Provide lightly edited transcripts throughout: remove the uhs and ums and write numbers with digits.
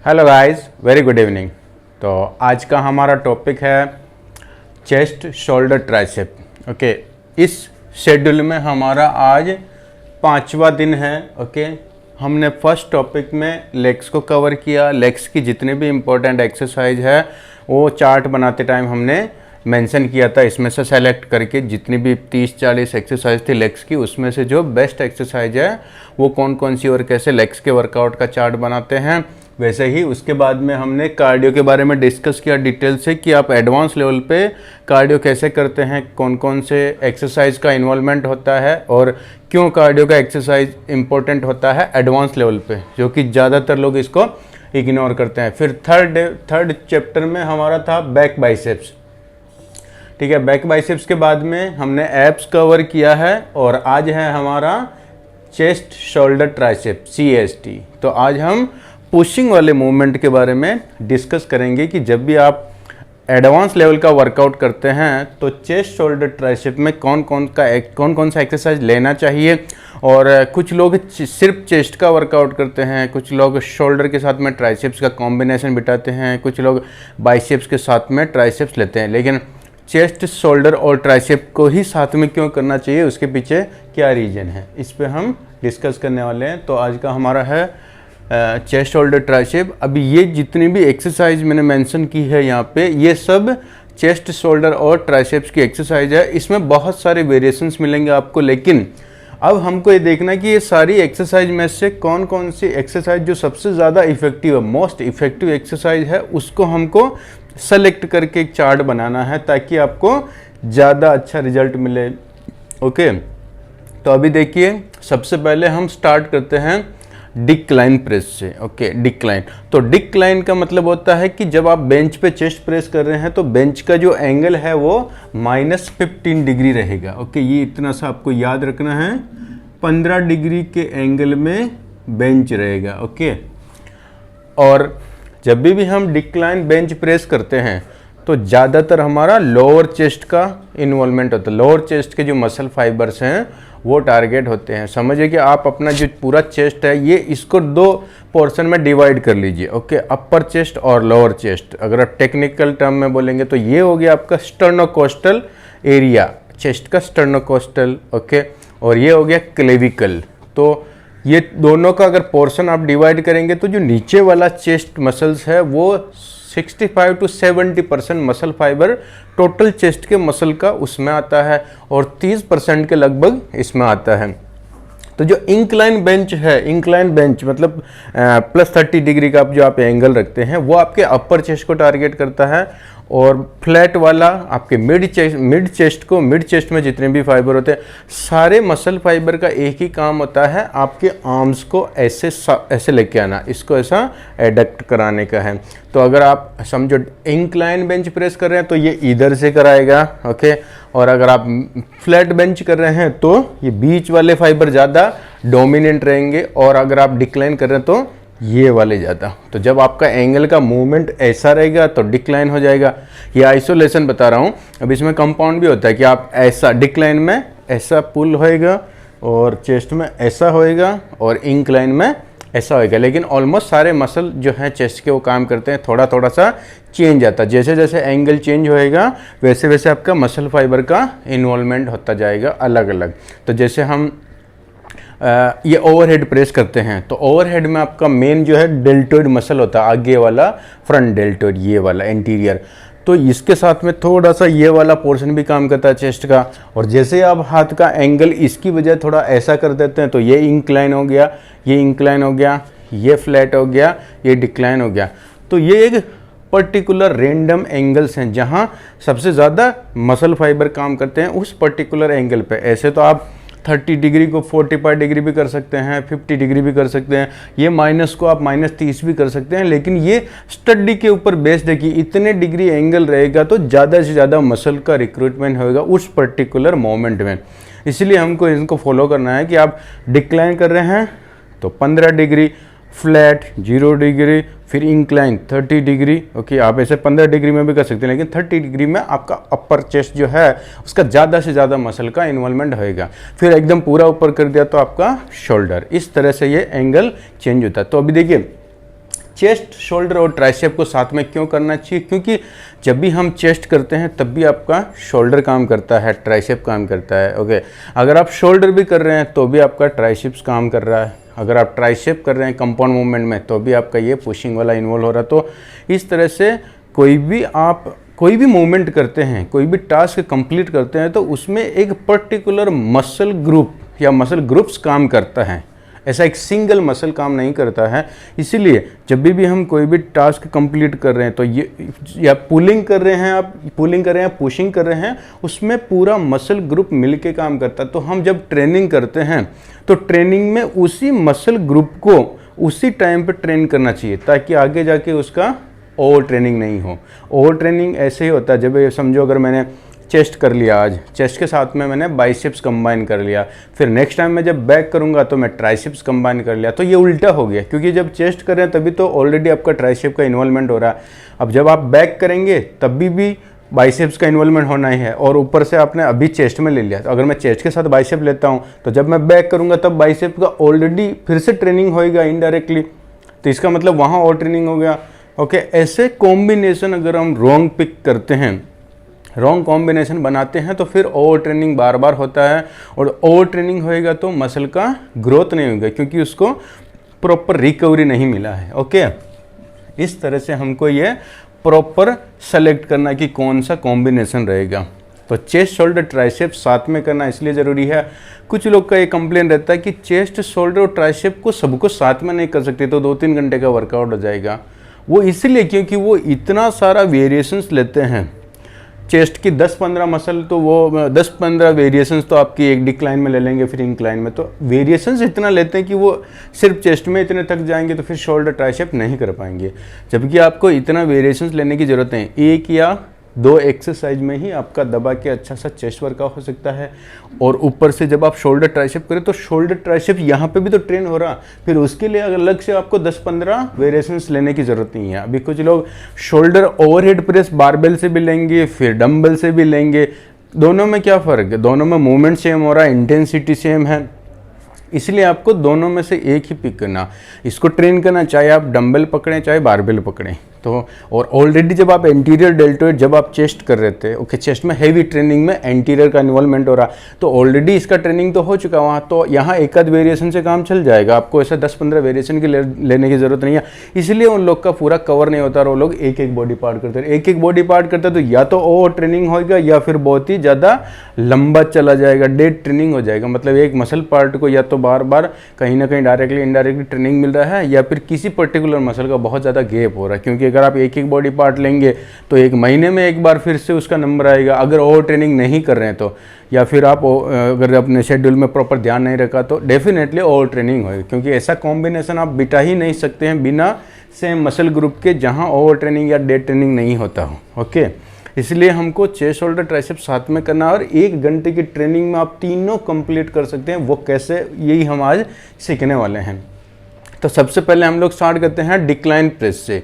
Hello guys, very good evening. तो आज का हमारा टॉपिक है चेस्ट, शोल्डर, ट्राइसेप। ओके, इस शेड्यूल में हमारा आज 5वां दिन है। ओके, हमने फर्स्ट टॉपिक में लेग्स को कवर किया। लेग्स की जितनी भी इम्पोर्टेंट एक्सरसाइज है वो चार्ट बनाते टाइम हमने मेंशन किया था। इसमें से सेलेक्ट करके जितनी भी 30-40 एक्सरसाइज थी लेग्स की, उसमें से जो बेस्ट एक्सरसाइज है वो कौन कौन सी और कैसे लेग्स के वर्कआउट का चार्ट बनाते हैं। वैसे ही उसके बाद में हमने कार्डियो के बारे में डिस्कस किया डिटेल से कि आप एडवांस लेवल पे कार्डियो कैसे करते हैं, कौन कौन से एक्सरसाइज का इन्वॉल्वमेंट होता है और क्यों कार्डियो का एक्सरसाइज इंपॉर्टेंट होता है एडवांस लेवल पे, जो कि ज़्यादातर लोग इसको इग्नोर करते हैं। फिर थर्ड चैप्टर में हमारा था बैक बाइसेप्स। ठीक है, बैक बाइसेप्स के बाद में हमने एब्स कवर किया है और आज है हमारा चेस्ट, शोल्डर, ट्राइसेप, CST। तो आज हम पुशिंग वाले मूवमेंट के बारे में डिस्कस करेंगे कि जब भी आप एडवांस लेवल का वर्कआउट करते हैं तो चेस्ट, शोल्डर, ट्राइसेप में कौन कौन सा एक्सरसाइज लेना चाहिए। और कुछ लोग सिर्फ चेस्ट का वर्कआउट करते हैं, कुछ लोग शोल्डर के साथ में ट्राइसेप्स का कॉम्बिनेशन बिठाते हैं, कुछ लोग बाइसेप्स के साथ में ट्राइसेप्स लेते हैं। लेकिन चेस्ट, शोल्डर और ट्राइसेप को ही साथ में क्यों करना चाहिए, उसके पीछे क्या रीज़न है, इस पे हम डिस्कस करने वाले हैं। तो आज का हमारा है चेस्ट, शोल्डर, ट्राइसेप। अभी ये जितनी भी एक्सरसाइज मैंने मेंशन की है यहाँ पे, ये सब चेस्ट, शोल्डर और ट्राइसेप्स की एक्सरसाइज है। इसमें बहुत सारे वेरिएशंस मिलेंगे आपको, लेकिन अब हमको ये देखना है कि ये सारी एक्सरसाइज में से कौन कौन सी एक्सरसाइज जो सबसे ज़्यादा इफेक्टिव है, मोस्ट इफेक्टिव एक्सरसाइज है, उसको हमको सेलेक्ट करके एक चार्ट बनाना है ताकि आपको ज़्यादा अच्छा रिजल्ट मिले। ओके, तो अभी देखिए, सबसे पहले हम स्टार्ट करते हैं डिक्लाइन प्रेस से। Okay, decline. तो डिक्लाइन का मतलब होता है कि जब आप बेंच पे चेस्ट प्रेस कर रहे हैं तो बेंच का जो एंगल है वो -15 डिग्री रहेगा। ओके, ये इतना सा आपको याद रखना है, 15 डिग्री के एंगल में बेंच रहेगा। ओके, और जब भी हम डिक्लाइन बेंच प्रेस करते हैं तो ज़्यादातर हमारा लोअर चेस्ट का इन्वॉल्वमेंट होता है। लोअर चेस्ट के जो मसल फाइबर्स हैं वो टारगेट होते हैं। समझिए कि आप अपना जो पूरा चेस्ट है ये इसको 2 पोर्शन में डिवाइड कर लीजिए। ओके, अपर चेस्ट और लोअर चेस्ट। अगर आप टेक्निकल टर्म में बोलेंगे तो ये हो गया आपका स्टर्नोकोस्टल एरिया, चेस्ट का स्टर्नोकोस्टल। ओके, और ये हो गया क्लेविकल। तो ये दोनों का अगर पोर्शन आप डिवाइड करेंगे तो जो नीचे वाला चेस्ट मसल्स है वो 65 to 70% muscle fibre total chest के मसल का उसमें आता है और 30% के लगभग इसमें आता है। तो जो इंक्लाइन बेंच है, इंक्लाइन बेंच मतलब +30 डिग्री का जो आप एंगल रखते हैं वो आपके अपर चेस्ट को टारगेट करता है, और फ्लैट वाला आपके मिड चेस्ट में जितने भी फाइबर होते हैं, सारे मसल फाइबर का एक ही काम होता है, आपके आर्म्स को ऐसे लेके आना, इसको ऐसा एडक्ट कराने का है। तो अगर आप समझो इंक्लाइन बेंच प्रेस कर रहे हैं तो ये इधर से कराएगा। ओके, और अगर आप फ्लैट बेंच कर रहे हैं तो ये बीच वाले फाइबर ज़्यादा डोमिनेंट रहेंगे, और अगर आप डिक्लाइन कर रहे हैं तो ये वाले ज़्यादा। तो जब आपका एंगल का मूवमेंट ऐसा रहेगा तो डिक्लाइन हो जाएगा। ये आइसोलेशन बता रहा हूँ। अब इसमें कंपाउंड भी होता है कि आप ऐसा डिक्लाइन में ऐसा पुल होएगा और चेस्ट में ऐसा होएगा और इंक्लाइन में ऐसा होएगा, लेकिन ऑलमोस्ट सारे मसल जो हैं चेस्ट के वो काम करते हैं। थोड़ा थोड़ा सा चेंज आता है, जैसे जैसे एंगल चेंज होएगा वैसे वैसे आपका मसल फाइबर का इन्वॉल्वमेंट होता जाएगा अलग अलग। तो जैसे हम ये ओवरहेड प्रेस करते हैं तो ओवरहेड में आपका मेन जो है डेल्टोइड मसल होता है, आगे वाला फ्रंट डेल्टोइड, ये वाला एंटीरियर। तो इसके साथ में थोड़ा सा ये वाला पोर्शन भी काम करता है चेस्ट का। और जैसे आप हाथ का एंगल इसकी वजह थोड़ा ऐसा कर देते हैं तो ये इंक्लाइन हो गया, ये इंक्लाइन हो गया, ये फ्लैट हो गया, ये डिक्लाइन हो गया। तो ये एक पर्टिकुलर रैंडम एंगल्स हैं जहाँ सबसे ज़्यादा मसल फाइबर काम करते हैं उस पर्टिकुलर एंगल पे। ऐसे तो आप 30 डिग्री को 45 डिग्री भी कर सकते हैं, 50 डिग्री भी कर सकते हैं, ये माइनस को आप -30 भी कर सकते हैं, लेकिन ये स्टडी के ऊपर बेस्ड है कि इतने डिग्री एंगल रहेगा तो ज़्यादा से ज़्यादा मसल का रिक्रूटमेंट होगा उस पर्टिकुलर मोमेंट में। इसलिए हमको इनको फॉलो करना है कि आप डिक्लाइन कर रहे हैं तो 15 डिग्री, फ्लैट 0 डिग्री, फिर इंक्लाइन 30 डिग्री। ओके, आप ऐसे 15 डिग्री में भी कर सकते हैं, लेकिन 30 डिग्री में आपका अपर चेस्ट जो है उसका ज़्यादा से ज़्यादा मसल का इन्वॉल्वमेंट होएगा। फिर एकदम पूरा ऊपर कर दिया तो आपका शोल्डर। इस तरह से ये एंगल चेंज होता है। तो अभी देखिए, चेस्ट, शोल्डर और ट्राइसेप को साथ में क्यों करना चाहिए? क्योंकि जब भी हम चेस्ट करते हैं तब भी आपका शोल्डर काम करता है, ट्राइसेप काम करता है। ओके, अगर आप शोल्डर भी कर रहे हैं तो भी आपका ट्राइसेप्स काम कर रहा है, अगर आप ट्राइसेप कर रहे हैं कंपाउंड मूवमेंट में तो भी आपका ये पुशिंग वाला इन्वॉल्व हो रहा है। तो इस तरह से कोई भी मूवमेंट करते हैं, कोई भी टास्क कंप्लीट करते हैं तो उसमें एक पर्टिकुलर मसल ग्रुप या मसल ग्रुप्स काम करता है, ऐसा एक सिंगल मसल काम नहीं करता है। इसीलिए जब भी हम कोई भी टास्क कंप्लीट कर रहे हैं तो ये या पुलिंग कर रहे हैं, आप पुलिंग कर रहे हैं, पुशिंग कर रहे हैं, उसमें पूरा मसल ग्रुप मिलके काम करता है। तो हम जब ट्रेनिंग करते हैं तो ट्रेनिंग में उसी मसल ग्रुप को उसी टाइम पे ट्रेन करना चाहिए ताकि आगे जाके उसका ओवर ट्रेनिंग नहीं हो। ओवर ट्रेनिंग ऐसे ही होता है, जब ये समझो अगर मैंने चेस्ट कर लिया आज, चेस्ट के साथ में मैंने बाइसेप्स कंबाइन कर लिया, फिर नेक्स्ट टाइम मैं जब बैक करूंगा तो मैं ट्राइसेप्स कंबाइन कर लिया, तो ये उल्टा हो गया। क्योंकि जब चेस्ट कर रहे हैं तभी तो ऑलरेडी आपका ट्राइसेप का इन्वॉल्वमेंट हो रहा है। अब जब आप बैक करेंगे तब भी बाइसेप्स का इन्वॉल्वमेंट होना ही है, और ऊपर से आपने अभी चेस्ट में ले लिया, तो अगर मैं चेस्ट के साथ बाइसेप लेता हूँ तो जब मैं बैक करूँगा तब बाइसेप का ऑलरेडी फिर से ट्रेनिंग होएगा इनडायरेक्टली, तो इसका मतलब वहाँ और ट्रेनिंग हो गया। ओके, ऐसे कॉम्बिनेशन अगर हम रॉन्ग पिक करते हैं, रॉन्ग कॉम्बिनेशन बनाते हैं तो फिर ओवर ट्रेनिंग बार बार होता है, और ओवर ट्रेनिंग होएगा तो मसल का ग्रोथ नहीं होगा क्योंकि उसको प्रॉपर रिकवरी नहीं मिला है। ओके, इस तरह से हमको ये प्रॉपर सेलेक्ट करना कि कौन सा कॉम्बिनेशन रहेगा। तो चेस्ट, शोल्डर, ट्राइसेप साथ में करना इसलिए ज़रूरी है। कुछ लोग का ये कंप्लेन रहता है कि चेस्ट, शोल्डर और ट्राइसेप को सबको साथ में नहीं कर सकते तो 2-3 घंटे का वर्कआउट हो जाएगा। वो इसलिए क्योंकि वो इतना सारा वेरिएशंस लेते हैं। चेस्ट की 10-15 मसल तो वो 10-15 वेरिएशंस तो आपकी एक डिक्लाइन में ले लेंगे, फिर इंक्लाइन में, तो वेरिएशंस इतना लेते हैं कि वो सिर्फ चेस्ट में इतने थक जाएंगे तो फिर शोल्डर, ट्राइसेप नहीं कर पाएंगे। जबकि आपको इतना वेरिएशंस लेने की ज़रूरत है, 1 या 2 एक्सरसाइज में ही आपका दबा के अच्छा सा चेस्ट वर्कआउट हो सकता है। और ऊपर से जब आप शोल्डर, ट्राइसेप करें तो शोल्डर, ट्राइसेप यहाँ पे भी तो ट्रेन हो रहा, फिर उसके लिए अलग से आपको 10-15 वेरिएशंस लेने की ज़रूरत नहीं है। अभी कुछ लोग शोल्डर ओवरहेड प्रेस बारबेल से भी लेंगे, फिर डंबल से भी लेंगे। दोनों में क्या फ़र्क है? दोनों में मूवमेंट सेम हो रहा है, इंटेंसिटी सेम है, इसलिए आपको दोनों में से एक ही पिक करना, इसको ट्रेन करना, चाहे आप डंबल पकड़ें चाहे बारबेल पकड़ें। तो और ऑलरेडी जब आप एंटीरियर डेल्टोइड जब आप चेस्ट कर रहे थे, ओके, चेस्ट में हैवी ट्रेनिंग में एंटीरियर का इन्वॉल्वमेंट हो रहा, तो ऑलरेडी इसका ट्रेनिंग तो हो चुका वहाँ, तो यहाँ एक आध वेरिएशन से काम चल जाएगा। आपको ऐसा 10-15 वेरिएशन की लेने की जरूरत नहीं है। इसलिए उन लोग का पूरा कवर नहीं होता और वो लोग एक एक बॉडी पार्ट करते हैं। एक एक बॉडी पार्ट करते तो या तो ओवर ट्रेनिंग होगा या फिर बहुत ही ज़्यादा लंबा चला जाएगा, डेड ट्रेनिंग हो जाएगा। मतलब एक मसल पार्ट को या तो बार बार कहीं ना कहीं डायरेक्टली इनडायरेक्टली ट्रेनिंग मिल रहा है, या फिर किसी पर्टिकुलर मसल का बहुत ज़्यादा गैप हो रहा है। क्योंकि अगर आप एक एक बॉडी पार्ट लेंगे तो एक महीने में एक बार फिर से उसका नंबर आएगा। अगर ओवर ट्रेनिंग नहीं कर रहे हैं तो, या फिर आप अगर अपने शेड्यूल में प्रॉपर ध्यान नहीं रखा तो डेफिनेटली ओवर ट्रेनिंग होगी। क्योंकि ऐसा कॉम्बिनेशन आप बिता ही नहीं सकते हैं बिना सेम मसल ग्रुप के जहां ओवर ट्रेनिंग या डेड ट्रेनिंग नहीं होता हो। ओके, इसलिए हमको चेस्ट, शोल्डर, ट्राइसेप साथ में करना, और 1 घंटे की ट्रेनिंग में आप तीनों कंप्लीट कर सकते हैं। वो कैसे, यही हम आज सीखने वाले हैं। तो सबसे पहले हम लोग स्टार्ट करते हैं डिक्लाइन प्रेस से।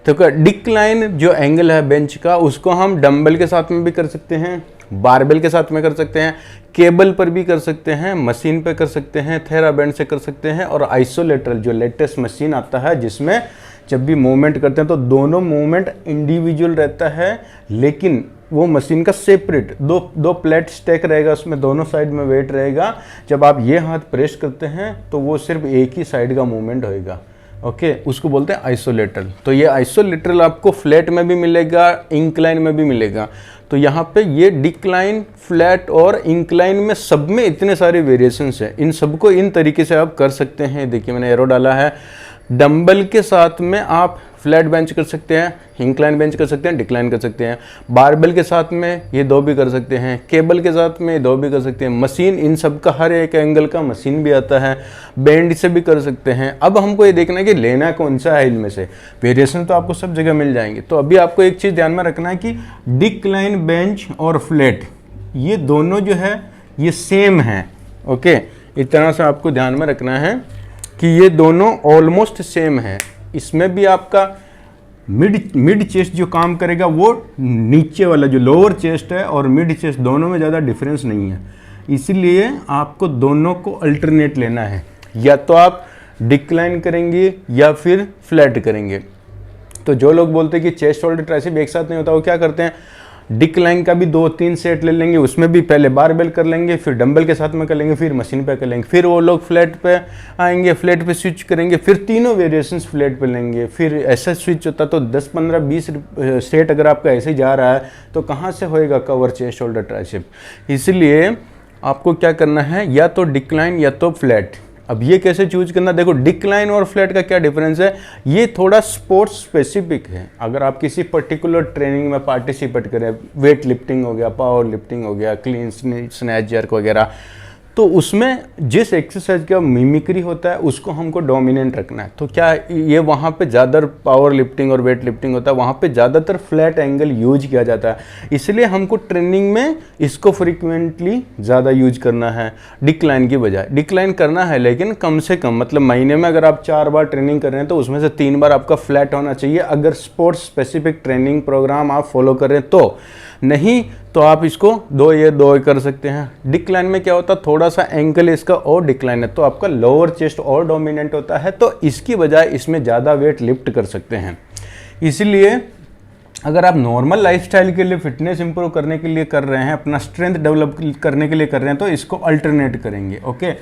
तो डिक्लाइन जो एंगल है बेंच का, उसको हम डंबल के साथ में भी कर सकते हैं, बारबेल के साथ में कर सकते हैं, केबल पर भी कर सकते हैं, मशीन पे कर सकते हैं, थेराबैंड से कर सकते हैं, और आइसोलेटरल जो लेटेस्ट मशीन आता है जिसमें जब भी मूवमेंट करते हैं तो दोनों मूवमेंट इंडिविजुअल रहता है, लेकिन वो मशीन का सेपरेट दो प्लेट स्टैक रहेगा, उसमें दोनों साइड में वेट रहेगा। जब आप ये हाथ प्रेस करते हैं तो वो सिर्फ एक ही साइड का मूवमेंट होएगा। ओके, उसको बोलते हैं आइसोलेटरल। तो ये आइसोलेटरल आपको फ्लैट में भी मिलेगा, इंक्लाइन में भी मिलेगा। तो यहाँ पे ये डिक्लाइन, फ्लैट और इंक्लाइन में सब में इतने सारे वेरिएशंस हैं। इन सबको इन तरीके से आप कर सकते हैं। देखिए मैंने एरो डाला है। डंबल के साथ में आप फ्लैट बेंच कर सकते हैं, इंक्लाइन बेंच कर सकते हैं, डिक्लाइन कर सकते हैं। बारबेल के साथ में ये 2 भी कर सकते हैं, केबल के साथ में 2 भी कर सकते हैं। मशीन, इन सब का हर एक एंगल का मशीन भी आता है, बेंड से भी कर सकते हैं। अब हमको ये देखना है कि लेना कौन सा है इनमें से। वेरिएशन तो आपको सब जगह मिल जाएंगे। तो अभी आपको एक चीज़ ध्यान में रखना है कि डिक्लाइन बेंच और फ्लैट ये दोनों जो है ये सेम है। ओके, इस तरह से आपको ध्यान में रखना है कि ये दोनों ऑलमोस्ट सेम है। इसमें भी आपका मिड चेस्ट जो काम करेगा वो नीचे वाला जो लोअर चेस्ट है और मिड चेस्ट दोनों में ज़्यादा डिफरेंस नहीं है। इसीलिए आपको दोनों को अल्टरनेट लेना है। या तो आप डिक्लाइन करेंगे या फिर फ्लैट करेंगे। तो जो लोग बोलते हैं कि चेस्ट शोल्डर ट्राइसेप एक साथ नहीं होता, वो क्या करते हैं, डिक्लाइन का भी 2-3 सेट ले लेंगे, उसमें भी पहले बारबेल कर लेंगे, फिर डंबल के साथ में कर लेंगे, फिर मशीन पे कर लेंगे, फिर वो लोग फ्लैट पे आएंगे, फ्लैट पे स्विच करेंगे, फिर तीनों वेरिएशंस फ्लैट पे लेंगे, फिर ऐसा स्विच होता तो 10-15-20 सेट अगर आपका ऐसे ही जा रहा है तो कहाँ से होएगा कवर चेस्ट शोल्डर ट्राइसेप। इसलिए आपको क्या करना है, या तो डिक्लाइन या तो फ्लैट। अब ये कैसे चूज करना, देखो डिक्लाइन और फ्लैट का क्या डिफरेंस है, ये थोड़ा स्पोर्ट्स स्पेसिफिक है। अगर आप किसी पर्टिकुलर ट्रेनिंग में पार्टिसिपेट करें, वेट लिफ्टिंग हो गया, पावर लिफ्टिंग हो गया, क्लीन स्नैच जर्क वगैरह, तो उसमें जिस एक्सरसाइज का मिमिक्री होता है उसको हमको डोमिनेंट रखना है। तो क्या ये वहाँ पे ज़्यादा पावर लिफ्टिंग और वेट लिफ्टिंग होता है, वहाँ पे ज़्यादातर फ्लैट एंगल यूज किया जाता है, इसलिए हमको ट्रेनिंग में इसको फ्रिक्वेंटली ज़्यादा यूज करना है डिक्लाइन की बजाय। डिक्लाइन करना है लेकिन कम से कम, मतलब महीने में अगर आप 4 बार ट्रेनिंग कर रहे हैं तो उसमें से 3 बार आपका फ्लैट होना चाहिए, अगर स्पोर्ट्स स्पेसिफिक ट्रेनिंग प्रोग्राम आप फॉलो कर रहे हैं तो। नहीं तो आप इसको 2 कर सकते हैं। डिक्लाइन में क्या होता है, थोड़ा सा एंगल इसका और डिक्लाइन है तो आपका लोअर चेस्ट और डोमिनेंट होता है, तो इसकी बजाय इसमें ज़्यादा वेट लिफ्ट कर सकते हैं। इसलिए अगर आप नॉर्मल लाइफस्टाइल के लिए, फिटनेस इंप्रूव करने के लिए कर रहे हैं, अपना स्ट्रेंथ डेवलप करने के लिए कर रहे हैं, तो इसको अल्टरनेट करेंगे, ओके।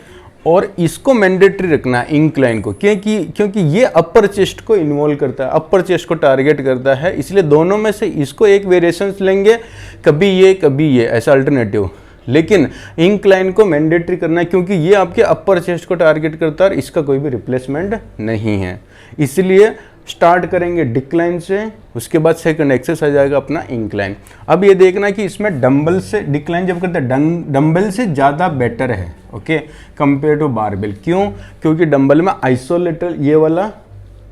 और इसको मैंडेटरी रखना है इंक्लाइन को, क्योंकि ये अपर चेस्ट को इन्वॉल्व करता है, अपर चेस्ट को टारगेट करता है, इसलिए दोनों में से इसको एक वेरिएशंस लेंगे, कभी ये ऐसा अल्टरनेटिव। लेकिन इंक्लाइन को मैंडेटरी करना है क्योंकि ये आपके अपर चेस्ट को टारगेट करता है और इसका कोई भी रिप्लेसमेंट नहीं है। इसलिए स्टार्ट करेंगे डिक्लाइन से, उसके बाद सेकंड एक्सरसाइज आएगा अपना इंक्लाइन। अब ये देखना कि इसमें डंबल से डिक्लाइन जब करते हैं डंबल से ज़्यादा बेटर है, ओके, कंपेयर टू बारबेल। क्यों? क्योंकि डंबल में आइसोलेटल, ये वाला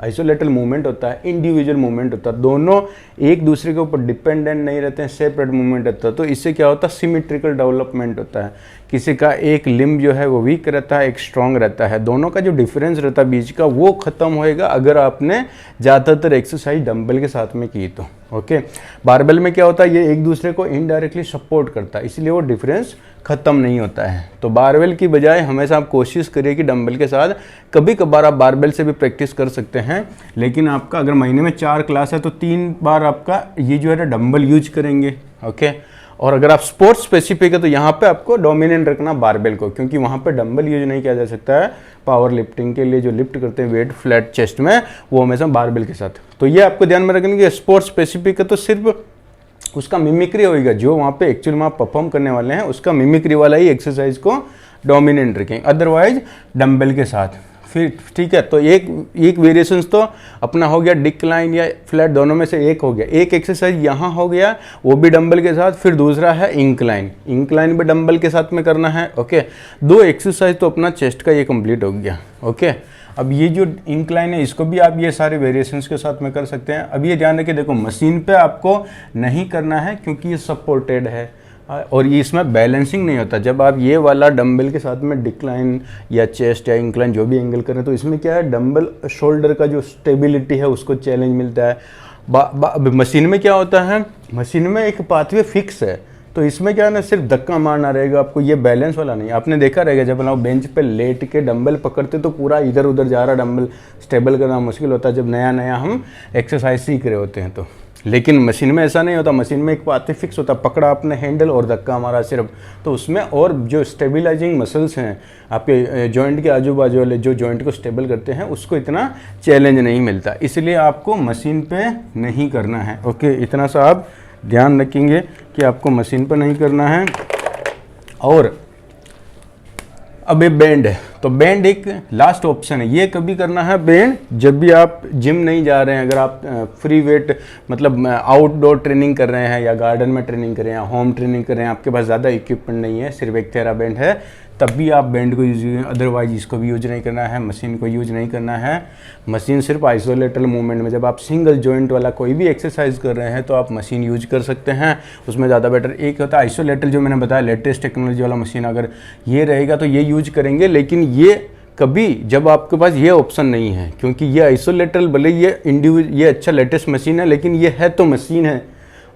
आइसोलेटल मूवमेंट होता है, इंडिविजुअल मूवमेंट होता है, दोनों एक दूसरे के ऊपर डिपेंडेंट नहीं रहते हैं, सेपरेट मूवमेंट होता है। तो इससे क्या होता है, सिमेट्रिकल डेवलपमेंट होता है, किसी का एक लिम्ब जो है वो वीक रहता है, एक स्ट्रांग रहता है, दोनों का जो डिफरेंस रहता है बीच का वो खत्म होएगा अगर आपने ज़्यादातर एक्सरसाइज डंबल के साथ में की तो, ओके। बारबेल में क्या होता है, ये एक दूसरे को इनडायरेक्टली सपोर्ट करता है, इसलिए वो डिफरेंस ख़त्म नहीं होता है। तो बारबेल की बजाय हमेशा आप कोशिश करिए कि डंबल के साथ, कभी कभार आप बारबेल से भी प्रैक्टिस कर सकते हैं, लेकिन आपका अगर महीने में 4 क्लास है तो 3 बार आपका ये जो है डंबल यूज करेंगे, ओके। और अगर आप स्पोर्ट्स स्पेसिफिक है तो यहाँ पे आपको डोमिनेंट रखना बारबेल को, क्योंकि वहाँ पे डंबल यूज नहीं किया जा सकता है। पावर लिफ्टिंग के लिए जो लिफ्ट करते हैं वेट फ्लैट चेस्ट में, वो हमेशा बारबेल के साथ। तो ये आपको ध्यान में रखना कि स्पोर्ट्स स्पेसिफिक है तो सिर्फ उसका मिमिक्री होएगा, जो वहाँ पे एक्चुअल में आप परफॉर्म करने वाले हैं उसका मिमिक्री वाला ही एक्सरसाइज को डोमिनेंट रखेंगे, अदरवाइज डंबल के साथ। फिर ठीक है, तो एक वेरिएशंस तो अपना हो गया डिक्लाइन या फ्लैट, दोनों में से एक हो गया। एक एक्सरसाइज यहाँ हो गया, वो भी डंबल के साथ। फिर दूसरा है इंक्लाइन, इंक्लाइन भी डंबल के साथ में करना है, ओके। 2 एक्सरसाइज तो अपना चेस्ट का ये कंप्लीट हो गया, ओके। अब ये जो इंक्लाइन है इसको भी आप ये सारे वेरिएशंस के साथ में कर सकते हैं। अब ये ध्यान रखिए, देखो मशीन पे आपको नहीं करना है क्योंकि ये सपोर्टेड है और ये इसमें बैलेंसिंग नहीं होता। जब आप ये वाला डंबल के साथ में डिक्लाइन या चेस्ट या इंक्लाइन जो भी एंगल करें तो इसमें क्या है, डंबल शोल्डर का जो स्टेबिलिटी है उसको चैलेंज मिलता है। मशीन में क्या होता है, मशीन में एक पाथवे फिक्स है, तो इसमें क्या है ना, सिर्फ धक्का मारना रहेगा आपको, ये बैलेंस वाला नहीं। आपने देखा रहेगा जब हम बेंच पे लेट के डंबल पकड़ते तो पूरा इधर उधर जा रहा, डंबल स्टेबल करना मुश्किल होता है जब नया नया हम एक्सरसाइज सीख रहे होते हैं तो। लेकिन मशीन में ऐसा नहीं होता, मशीन में एक पाथवे फिक्स होता, पकड़ा आपने हैंडल और धक्का मारा सिर्फ, तो उसमें और जो स्टेबिलाइजिंग मसल्स हैं आपके जॉइंट के आजू बाजू वाले जो जॉइंट को स्टेबल करते हैं उसको इतना चैलेंज नहीं मिलता, इसलिए आपको मशीन पे नहीं करना है, ओके। इतना सा आप ध्यान रखेंगे कि आपको मशीन पर नहीं करना है। और अब ये बैंड है, तो बैंड एक लास्ट ऑप्शन है, ये कभी करना है बैंड जब भी आप जिम नहीं जा रहे हैं, अगर आप फ्री वेट मतलब आउटडोर ट्रेनिंग कर रहे हैं या गार्डन में ट्रेनिंग कर रहे हैं या होम ट्रेनिंग कर रहे हैं, आपके पास ज़्यादा इक्विपमेंट नहीं है, सिर्फ एक थेरा बैंड है, तब भी आप बैंड को यूज करें, अदरवाइज इसको भी यूज नहीं करना है, मशीन को यूज नहीं करना है। मशीन सिर्फ आइसोलेटल मूवमेंट में, जब आप सिंगल जॉइंट वाला कोई भी एक्सरसाइज कर रहे हैं तो आप मशीन यूज कर सकते हैं, उसमें ज़्यादा बेटर। एक होता है आइसोलेटल जो मैंने बताया लेटेस्ट टेक्नोलॉजी वाला मशीन, अगर ये रहेगा तो ये यूज करेंगे, लेकिन ये कभी जब आपके पास ये ऑप्शन नहीं है, क्योंकि ये आइसोलेटल भले ये ये अच्छा लेटेस्ट मशीन है लेकिन ये है तो मशीन है,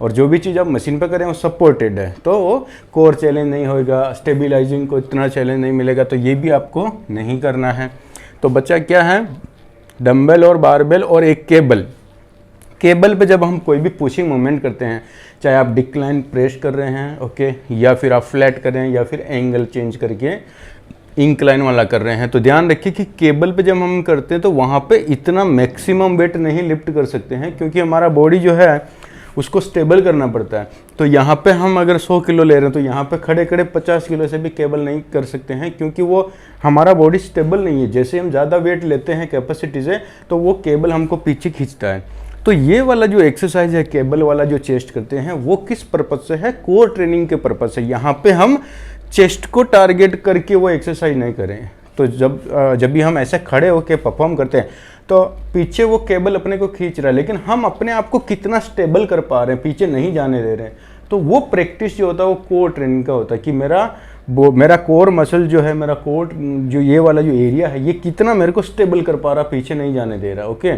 और जो भी चीज़ आप मशीन पर करें वो सपोर्टेड है, तो वो कोर चैलेंज नहीं होएगा, स्टेबिलाइजिंग को इतना चैलेंज नहीं मिलेगा, तो ये भी आपको नहीं करना है। तो बचा क्या है, डंबल और बारबेल और एक केबल। केबल पे जब हम कोई भी पुशिंग मूवमेंट करते हैं, चाहे आप डिक्लाइन प्रेस कर रहे हैं, ओके, या फिर आप फ्लैट कर रहे हैं, या फिर एंगल चेंज करके इंक्लाइन वाला कर रहे हैं, तो ध्यान रखिए कि केबल पे जब हम करते हैं तो वहाँ पे इतना मैक्सिमम वेट नहीं लिफ्ट कर सकते हैं, क्योंकि हमारा बॉडी जो है उसको स्टेबल करना पड़ता है। तो यहाँ पे हम अगर 100 किलो ले रहे हैं तो यहाँ पे खड़े खड़े 50 किलो से भी केबल नहीं कर सकते हैं, क्योंकि वो हमारा बॉडी स्टेबल नहीं है। जैसे हम ज़्यादा वेट लेते हैं कैपेसिटी से, तो वो केबल हमको पीछे खींचता है। तो ये वाला जो एक्सरसाइज है केबल वाला जो चेस्ट करते हैं, वो किस पर्पज से है, कोर ट्रेनिंग के पर्पज से। यहाँ पे हम चेस्ट को टारगेट करके वो एक्सरसाइज नहीं करें। तो जब भी हम ऐसे खड़े होकर परफॉर्म करते हैं तो पीछे वो केबल अपने को खींच रहा है, लेकिन हम अपने आप को कितना स्टेबल कर पा रहे हैं, पीछे नहीं जाने दे रहे हैं। तो वो प्रैक्टिस जो होता है वो कोर ट्रेनिंग का होता है कि मेरा कोर मसल जो है, मेरा कोर जो ये वाला जो एरिया है, ये कितना मेरे को स्टेबल कर पा रहा, पीछे नहीं जाने दे रहा। ओके,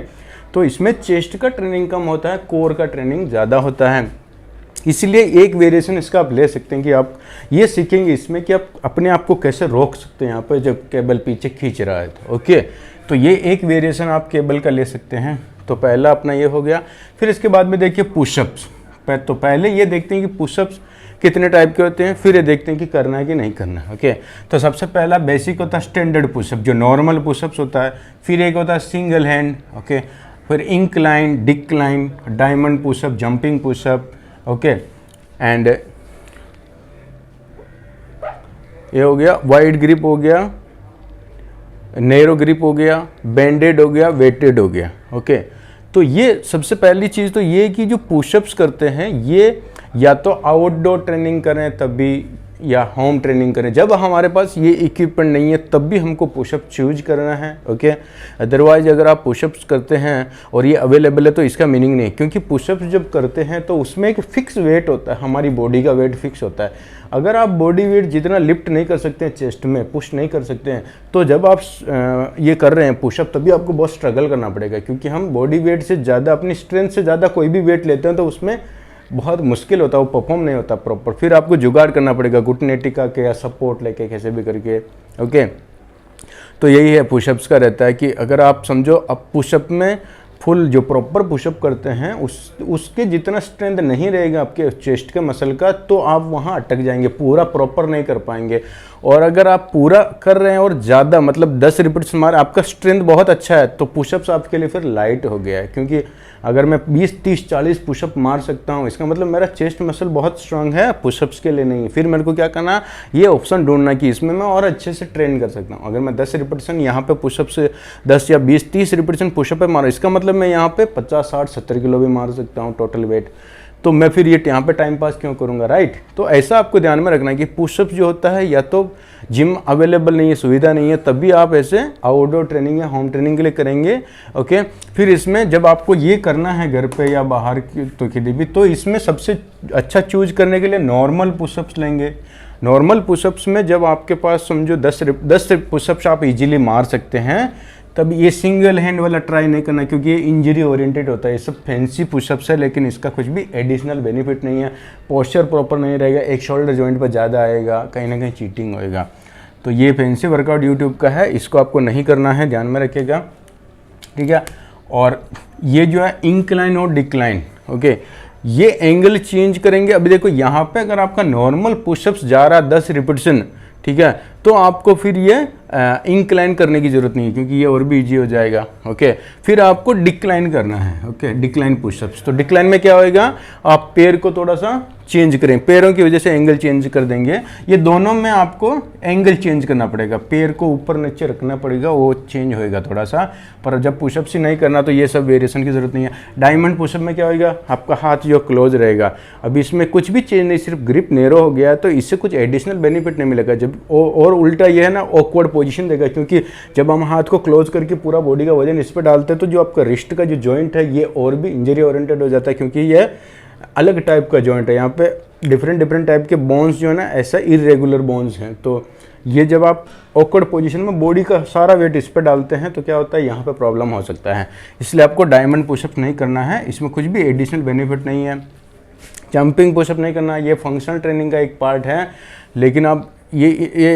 तो इसमें चेस्ट का ट्रेनिंग कम होता है, कोर का ट्रेनिंग ज़्यादा होता है। इसलिए एक वेरिएशन इसका आप ले सकते हैं कि आप ये सीखेंगे इसमें कि आप अपने आप को कैसे रोक सकते हैं यहाँ पर जब केबल पीछे खींच रहा है। तो ओके, तो ये एक वेरिएशन आप केबल का ले सकते हैं। तो पहला अपना ये हो गया। फिर इसके बाद में देखिए पुशअप्स। तो पहले ये देखते हैं कि पुशअप्स कितने टाइप के होते हैं, फिर ये देखते हैं कि करना है कि नहीं करना है। ओके, तो सबसे पहला बेसिक होता है स्टैंडर्ड पुशअप, जो नॉर्मल पुशअप्स होता है। फिर एक होता है सिंगल हैंड, ओके, फिर incline, decline, diamond pushup, jumping pushup, okay, and ये हो गया वाइड ग्रिप हो गया, नैरो ग्रिप हो गया, बैंडेड हो गया, वेटेड हो गया। ओके, तो ये सबसे पहली चीज़ तो ये कि जो पुशअप्स करते हैं ये या तो आउटडोर ट्रेनिंग करें तब भी, या होम ट्रेनिंग करें। जब हमारे पास ये इक्विपमेंट नहीं है तब भी हमको पुशअप चूज करना है। ओके, अदरवाइज अगर आप पुशअप्स करते हैं और ये अवेलेबल है तो इसका मीनिंग नहीं, क्योंकि पुशअप्स जब करते हैं तो उसमें एक फिक्स वेट होता है, हमारी बॉडी का वेट फिक्स होता है। अगर आप बॉडी वेट जितना लिफ्ट नहीं कर सकते हैं चेस्ट में, पुश नहीं कर सकते हैं, तो जब आप ये कर रहे हैं पुशअप, तभी आपको बहुत स्ट्रगल करना पड़ेगा, क्योंकि हम बॉडी वेट से ज़्यादा, अपनी स्ट्रेंथ से ज़्यादा कोई भी वेट लेते हैं तो उसमें बहुत मुश्किल होता है, वो परफॉर्म नहीं होता प्रॉपर। फिर आपको जुगाड़ करना पड़ेगा घुटने टिका के या सपोर्ट लेके कैसे भी करके। ओके, तो यही है पुशअप्स का रहता है कि अगर आप समझो अब पुशअप में फुल जो प्रॉपर पुशअप करते हैं उसके जितना स्ट्रेंथ नहीं रहेगा आपके चेस्ट के मसल का, तो आप वहाँ अटक जाएंगे, पूरा प्रॉपर नहीं कर पाएंगे। और अगर आप पूरा कर रहे हैं और ज़्यादा मतलब 10 रिपीट्स मार, आपका स्ट्रेंथ बहुत अच्छा है, तो पुशअप्स आपके लिए फिर लाइट हो गया है। क्योंकि अगर मैं 20, 30, 40 पुशअप मार सकता हूँ, इसका मतलब मेरा चेस्ट मसल बहुत स्ट्रांग है, पुशअप्स के लिए नहीं है। फिर मेरे को क्या करना, ये ऑप्शन ढूंढना कि इसमें मैं और अच्छे से ट्रेन कर सकता हूँ। अगर मैं 10 रिपीटेशन यहाँ पे पुशअप से 10 या 20, 30 रिपीटेशन पुशअप पे मारा, इसका मतलब मैं यहाँ पे 50, 60, 70 किलो भी मार सकता हूँ टोटल वेट। तो मैं फिर ये यहाँ पे टाइम पास क्यों करूँगा, राइट। तो ऐसा आपको ध्यान में रखना है कि पुशअप्स जो होता है, या तो जिम अवेलेबल नहीं है, सुविधा नहीं है, तभी आप ऐसे आउटडोर ट्रेनिंग या होम ट्रेनिंग के लिए करेंगे। ओके, फिर इसमें जब आपको ये करना है घर पे या बाहर तो किसी भी, तो इसमें सबसे अच्छा चूज करने के लिए नॉर्मल पुशअप्स लेंगे। नॉर्मल पुशअप्स में जब आपके पास समझो 10 पुशअप्स आप इजीली मार सकते हैं, तब ये सिंगल हैंड वाला ट्राई नहीं करना, क्योंकि ये इंजरी ओरिएंटेड होता है। ये सब फैंसी पुशअप्स है, लेकिन इसका कुछ भी एडिशनल बेनिफिट नहीं है। पोस्चर प्रॉपर नहीं रहेगा, एक शोल्डर जॉइंट पर ज़्यादा आएगा, कहीं ना कहीं चीटिंग होएगा। तो ये फैंसी वर्कआउट यूट्यूब का है, इसको आपको नहीं करना है, ध्यान में रखिएगा, ठीक है। और ये जो है इंक्लाइन और डिक्लाइन, ओके, ये एंगल चेंज करेंगे। अभी देखो यहाँ पे अगर आपका नॉर्मल पुशअप्स जा रहा 10 रिपीटेशन, ठीक है, तो आपको फिर ये इंक्लाइन करने की ज़रूरत नहीं है, क्योंकि ये और भी इजी हो जाएगा। ओके, फिर आपको डिक्लाइन करना है। Okay, decline pushups. तो डिक्लाइन में क्या होएगा, आप पैर को थोड़ा सा चेंज करें, पैरों की वजह से एंगल चेंज कर देंगे। ये दोनों में आपको एंगल चेंज करना पड़ेगा, पैर को ऊपर नीचे रखना पड़ेगा, वो चेंज होएगा थोड़ा सा। पर जब पुशअप्स ही नहीं करना तो ये सब वेरिएशन की ज़रूरत नहीं है। डायमंड पुशअप में क्या होएगा, आपका हाथ जो क्लोज रहेगा। अब इसमें कुछ भी चेंज नहीं, सिर्फ ग्रिप नैरो हो गया, तो इससे कुछ एडिशनल बेनिफिट नहीं मिलेगा। जब और उल्टा ये है ना, ऑकवर्ड पोजीशन देगा, क्योंकि जब हम हाथ को क्लोज करके पूरा बॉडी का वजन इस पर डालते हैं तो जो आपका रिस्ट का जो जॉइंट है ये और भी इंजरी ओरिएंटेड हो जाता है, क्योंकि ये अलग टाइप का जॉइंट है। यहाँ पे डिफरेंट टाइप के बोन्स जो है ना, ऐसा इरेगुलर बोन्स हैं। तो ये जब आप ऑकवर्ड पोजीशन में बॉडी का सारा वेट इस पर डालते हैं तो क्या होता है, यहाँ पे प्रॉब्लम हो सकता है। इसलिए आपको डायमंड पुशअप नहीं करना है, इसमें कुछ भी एडिशनल बेनिफिट नहीं है। जंपिंग पुशअप नहीं करना, ये फंक्शनल ट्रेनिंग का एक पार्ट है, लेकिन आप ये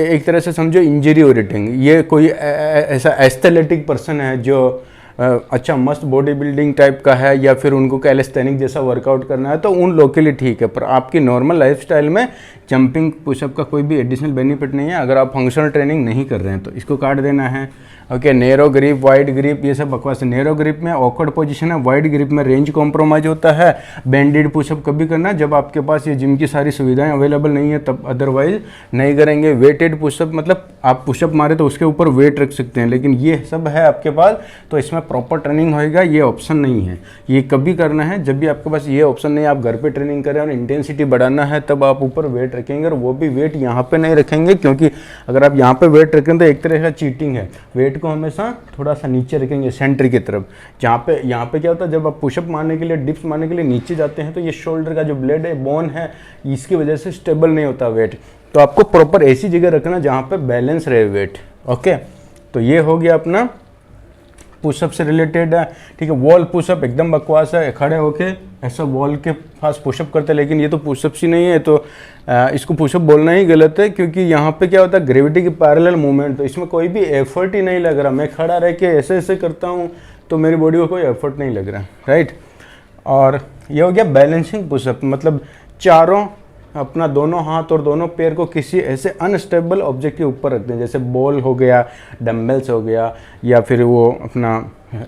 एक तरह से समझो इंजरी ओरिएंटिंग। ये कोई ऐसा एस्थेटिक पर्सन है जो अच्छा मस्त बॉडी बिल्डिंग टाइप का है, या फिर उनको कैलिस्थेनिक जैसा वर्कआउट करना है, तो उन लोग के लिए ठीक है। पर आपकी नॉर्मल लाइफस्टाइल में जंपिंग पुशअप का कोई भी एडिशनल बेनिफिट नहीं है अगर आप फंक्शनल ट्रेनिंग नहीं कर रहे हैं। तो इसको काट देना है। Okay, narrow grip, wide grip, ये सब बकवास है। नैरो ग्रिप में ऑकवर्ड पोजीशन है, वाइड ग्रिप में रेंज कॉम्प्रोमाइज होता है। बैंडेड पुशअप कभी करना जब आपके पास ये जिम की सारी सुविधाएं अवेलेबल नहीं है तब, अदरवाइज नहीं करेंगे। वेटेड पुशअप मतलब आप पुशअप मारे तो उसके ऊपर वेट रख सकते हैं, लेकिन ये सब है आपके पास तो इसमें प्रॉपर ट्रेनिंग होएगा, ये ऑप्शन नहीं है। ये कभी करना है जब भी आपके पास ये ऑप्शन नहीं है, आप घर पे ट्रेनिंग करें और इंटेंसिटी बढ़ाना है तब आप ऊपर वेट रखेंगे, और वो भी वेट यहाँ पे नहीं रखेंगे, क्योंकि अगर आप यहाँ पे वेट रखें तो एक तरह का चीटिंग है। वेट को हमेशा थोड़ा सा नीचे रखेंगे, सेंटर की तरफ। यहाँ पे क्या होता है, जब आप पुशअप मारने के लिए, डिप्स मारने के लिए नीचे जाते हैं तो ये शोल्डर का जो ब्लेड है, बोन है, इसकी वजह से स्टेबल नहीं होता वेट। तो आपको प्रॉपर ऐसी जगह रखना जहाँ पे बैलेंस रहे वेट। ओके, तो ये हो गया अपना पुशअप से रिलेटेड है। ठीक है, वॉल पुशअप एकदम बकवास है, खड़े होके ऐसा वॉल के पास पुशअप करते हैं, लेकिन ये तो पुशअप ही नहीं है, तो इसको पुशअप बोलना ही गलत है, क्योंकि यहाँ पे क्या होता है, ग्रेविटी की पैरेलल मूवमेंट, तो इसमें कोई भी एफर्ट ही नहीं लग रहा। मैं खड़ा रह के ऐसे ऐसे करता हूँ तो मेरी बॉडी को कोई एफर्ट नहीं लग रहा, राइट। और ये हो गया बैलेंसिंग पुशअप, मतलब चारों अपना दोनों हाथ और दोनों पैर को किसी ऐसे अनस्टेबल ऑब्जेक्ट के ऊपर रखते हैं, जैसे बॉल हो गया, डम्बल्स हो गया, या फिर वो अपना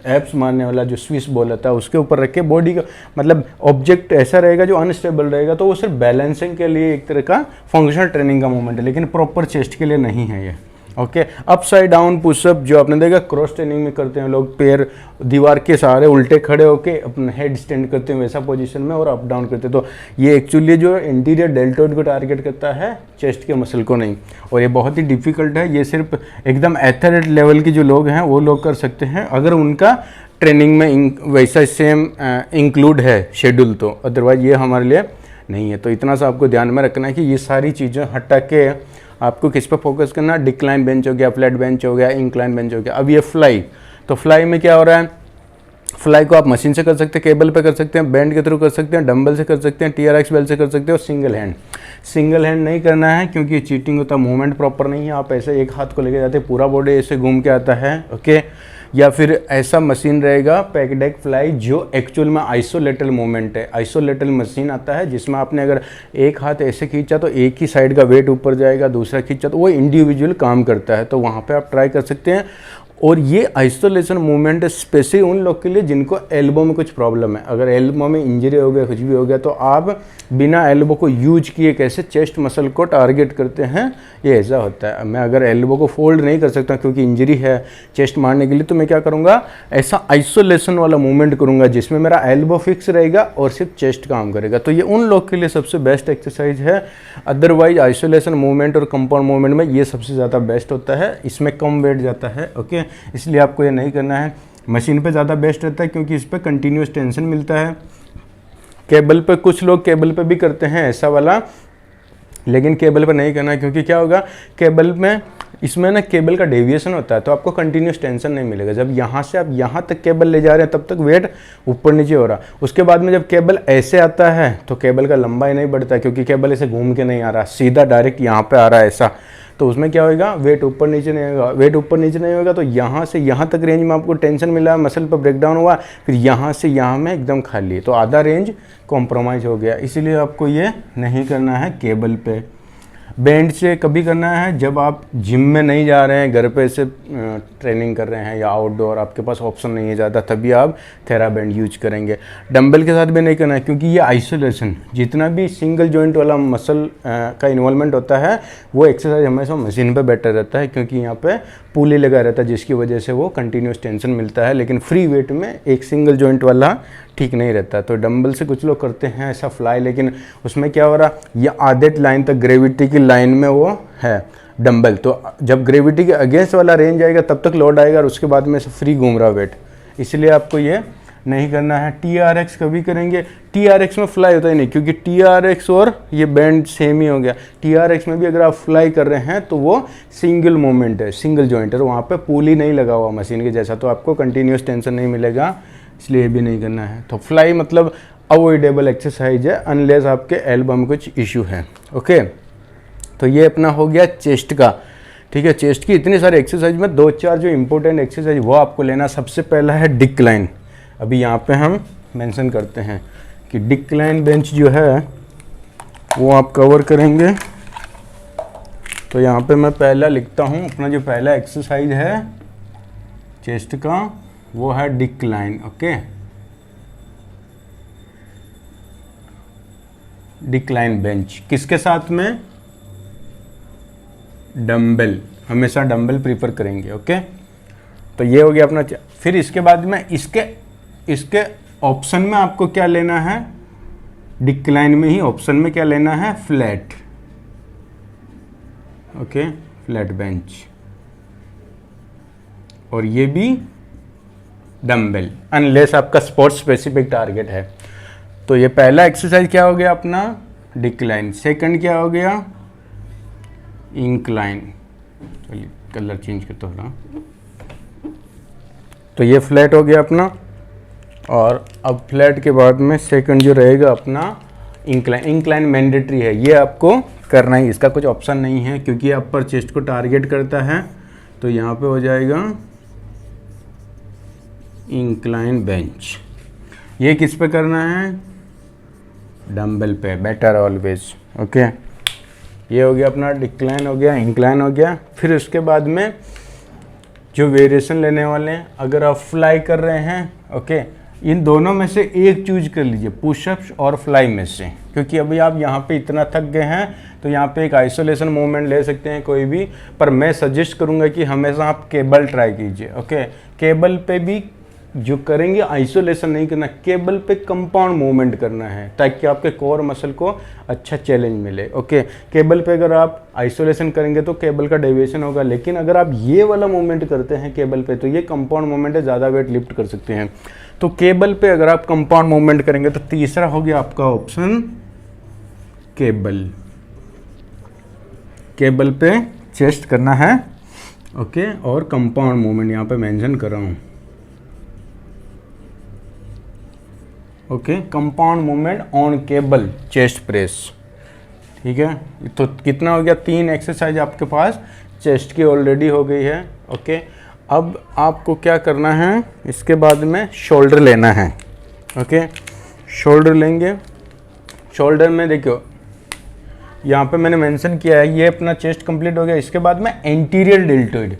एप्स मारने वाला जो स्विस बॉल होता है उसके ऊपर रख के बॉडी का, मतलब ऑब्जेक्ट ऐसा रहेगा जो अनस्टेबल रहेगा, तो वो सिर्फ बैलेंसिंग के लिए एक तरह का फंक्शनल ट्रेनिंग का मूवमेंट है, लेकिन प्रॉपर चेस्ट के लिए नहीं है ये। ओके, अपसाइड डाउन पुशअप जो आपने देखा क्रॉस ट्रेनिंग में करते हैं लोग, पैर दीवार के सहारे उल्टे खड़े होके अपना हेड स्टैंड करते हैं वैसा पोजीशन में और अप डाउन करते हैं। तो ये एक्चुअली जो इंटीरियर डेल्टोइड को टारगेट करता है, चेस्ट के मसल को नहीं, और ये बहुत ही डिफिकल्ट है। ये सिर्फ एकदम एथलेट लेवल के जो लोग हैं वो लोग कर सकते हैं अगर उनका ट्रेनिंग में वैसा सेम इंक्लूड है शेड्यूल, तो अदरवाइज ये हमारे लिए नहीं है। तो इतना सा आपको ध्यान में रखना है कि ये सारी चीज़ें हटा के आपको किस पर फोकस करना है। डिक्लाइन बेंच हो गया, फ्लैट बेंच हो गया, इंक्लाइन बेंच हो गया। अब ये फ्लाई, तो फ्लाई में क्या हो रहा है, फ्लाई को आप मशीन से कर सकते हैं, केबल पे कर सकते हैं, बैंड के थ्रू कर सकते हैं, डंबल से कर सकते हैं, TRX बेल से कर सकते हो। सिंगल हैंड नहीं करना है क्योंकि ये चीटिंग होता है, मूवमेंट प्रॉपर नहीं है। आप ऐसे एक हाथ को लेके जाते हैं, पूरा बॉडी ऐसे घूम के आता है। ओके, या फिर ऐसा मशीन रहेगा पैकडेक फ्लाई जो एक्चुअल में आइसोलेटल मूवमेंट है। आइसोलेटल मशीन आता है जिसमें आपने अगर एक हाथ ऐसे खींचा तो एक ही साइड का वेट ऊपर जाएगा, दूसरा खींचा तो वो इंडिविजुअल काम करता है, तो वहाँ पे आप ट्राई कर सकते हैं। और ये आइसोलेशन मूवमेंट स्पेशली उन लोग के लिए जिनको एल्बो में कुछ प्रॉब्लम है। अगर एल्बो में इंजरी हो गया, कुछ भी हो गया, तो आप बिना एल्बो को यूज किए कैसे चेस्ट मसल को टारगेट करते हैं, ये ऐसा होता है। मैं अगर एल्बो को फोल्ड नहीं कर सकता क्योंकि इंजरी है चेस्ट मारने के लिए, तो मैं क्या करूँगा, ऐसा आइसोलेशन वाला मूवमेंट करूँगा जिसमें मेरा एल्बो फिक्स रहेगा और सिर्फ चेस्ट काम करेगा। तो ये उन लोग के लिए सबसे बेस्ट एक्सरसाइज है। अदरवाइज आइसोलेशन मूवमेंट और कंपाउंड मूवमेंट में ये सबसे ज़्यादा बेस्ट होता है, इसमें कम वेट जाता है। ओके, इसलिए आपको ये नहीं करना है। मशीन पे ज़्यादा बेस्ट रहता है क्योंकि इस पर कंटिन्यूस टेंशन मिलता है। केबल पे कुछ लोग केबल पे भी करते हैं ऐसा वाला, लेकिन केबल पे नहीं करना है क्योंकि क्या होगा, केबल में इसमें ना केबल का डेविएशन होता है, तो आपको कंटिन्यूस टेंशन नहीं मिलेगा। जब यहाँ से आप यहाँ तक केबल ले जा रहे हैं तब तक वेट ऊपर नीचे हो रहा। उसके बाद में जब केबल ऐसे आता है तो केबल का लंबाई नहीं बढ़ता क्योंकि केबल ऐसे घूम के नहीं आ रहा, सीधा डायरेक्ट यहाँ पे आ रहा है ऐसा। तो उसमें क्या होगा, वेट ऊपर नीचे नहीं होगा। वेट ऊपर नीचे नहीं होगा तो यहाँ से यहाँ तक रेंज में आपको टेंशन मिला, मसल पर ब्रेकडाउन हुआ, फिर यहाँ से यहाँ में एकदम खाली, तो आधा रेंज कॉम्प्रोमाइज़ हो गया। इसीलिए आपको ये नहीं करना है केबल पे। बैंड से कभी करना है जब आप जिम में नहीं जा रहे हैं, घर पे से ट्रेनिंग कर रहे हैं या आउटडोर, आपके पास ऑप्शन नहीं है ज़्यादा, तभी आप थेरा बैंड यूज करेंगे। डंबल के साथ भी नहीं करना है क्योंकि ये आइसोलेशन, जितना भी सिंगल जॉइंट वाला मसल का इन्वॉल्वमेंट होता है वो एक्सरसाइज हमेशा मशीन पे बेटर रहता है क्योंकि यहाँ पे पुली लगा रहता है जिसकी वजह से वो कंटिन्यूस टेंशन मिलता है। लेकिन फ्री वेट में एक सिंगल जॉइंट वाला ठीक नहीं रहता। तो डंबल से कुछ लोग करते हैं ऐसा फ्लाई, लेकिन उसमें क्या हो रहा, ये आधे लाइन तक ग्रेविटी की लाइन में वो है डंबल, तो जब ग्रेविटी के अगेंस्ट वाला रेंज आएगा तब तक लोड आएगा और उसके बाद में से फ्री घूम रहा वेट, इसलिए आपको ये नहीं करना है। TRX कभी करेंगे, TRX में फ्लाई होता ही नहीं क्योंकि TRX और ये बैंड सेम ही हो गया। TRX में भी अगर आप फ्लाई कर रहे हैं तो वो सिंगल मोमेंट है, सिंगल जॉइंट है, वहाँ पे पुली नहीं लगा हुआ मशीन के जैसा, तो आपको कंटिन्यूस टेंशन नहीं मिलेगा, इसलिए ये भी नहीं करना है। तो फ्लाई मतलब अवॉइडेबल एक्सरसाइज है अनलेस आपके एल्बो में कुछ इशू है। ओके, तो ये अपना हो गया चेस्ट का, ठीक है। चेस्ट की इतनी सारी एक्सरसाइज में 2-4 जो इंपॉर्टेंट एक्सरसाइज वो आपको लेना। सबसे पहला है डिक्लाइन। अभी यहाँ पे हम मेंशन करते हैं कि डिक्लाइन बेंच जो है वो आप कवर करेंगे। तो यहाँ पे मैं पहला लिखता हूँ, अपना जो पहला एक्सरसाइज है चेस्ट का वो है डिक्लाइन, ओके। डिक्लाइन बेंच किसके साथ में? डंबल, हमेशा डंबल प्रीफर करेंगे, ओके। तो ये हो गया अपना। फिर इसके बाद में इसके ऑप्शन में आपको क्या लेना है? डिक्लाइन में ही ऑप्शन में क्या लेना है? Flat, okay, flat bench. और ये भी डंबल, अनलेस आपका स्पोर्ट स्पेसिफिक टारगेट है। तो ये पहला एक्सरसाइज क्या हो गया अपना? डिक्लाइन। सेकंड क्या हो गया? इंक्लाइन। चलिए कलर चेंज करता हूँ। तो ये फ्लैट हो गया अपना। और अब फ्लैट के बाद में सेकंड जो रहेगा अपना इंक्लाइन। इंक्लाइन मैंडेटरी है, ये आपको करना ही, इसका कुछ ऑप्शन नहीं है क्योंकि अपर चेस्ट को टारगेट करता है। तो यहाँ पे हो जाएगा इंक्लाइन बेंच। ये किस पे करना है? डंबल पे, बेटर ऑलवेज, ओके। ये हो गया अपना डिक्लाइन हो गया, इंक्लाइन हो गया। फिर उसके बाद में जो वेरिएशन लेने वाले हैं, अगर आप फ्लाई कर रहे हैं, ओके, इन दोनों में से एक चूज कर लीजिए, पुशअप्स और फ्लाई में से। क्योंकि अभी आप यहाँ पे इतना थक गए हैं तो यहाँ पे एक आइसोलेशन मूवमेंट ले सकते हैं कोई भी, पर मैं सजेस्ट करूँगा कि हमेशा आप केबल ट्राई कीजिए, ओके। केबल पे भी जो करेंगे आइसोलेशन नहीं करना, केबल पे कंपाउंड मूवमेंट करना है ताकि आपके कोर मसल को अच्छा चैलेंज मिले, ओके। केबल पे अगर आप आइसोलेशन करेंगे तो केबल का डेविएशन होगा, लेकिन अगर आप ये वाला मूवमेंट करते हैं केबल पे तो ये कंपाउंड मूवमेंट है, ज़्यादा वेट लिफ्ट कर सकते हैं। तो केबल पे अगर आप कंपाउंड मूवमेंट करेंगे तो तीसरा हो गया आपका ऑप्शन केबल। केबल पे चेस्ट करना है, ओके, और कंपाउंड मूवमेंट यहाँ पे मेंशन कर रहा हूँ, okay. Compound movement on cable chest press, ठीक है। तो कितना हो गया? 3 एक्सरसाइज आपके पास चेस्ट की ऑलरेडी हो गई है, ओके। अब आपको क्या करना है? इसके बाद में शोल्डर लेना है, ओके। शोल्डर लेंगे। शोल्डर में देखो यहाँ पे मैंने मेंशन किया है, ये अपना चेस्ट कंप्लीट हो गया। इसके बाद में एंटीरियर डेल्टोइड,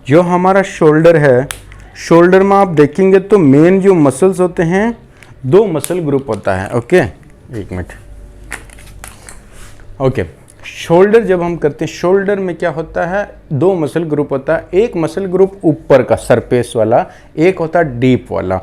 जो हमारा शोल्डर है, शोल्डर में आप देखेंगे तो मेन जो मसल्स होते हैं 2 मसल ग्रुप होता है, ओके। एक मिनट, ओके। शोल्डर जब हम करते हैं, शोल्डर में क्या होता है? 2 मसल ग्रुप होता है। एक मसल ग्रुप ऊपर का सरफेस वाला, एक होता है डीप वाला।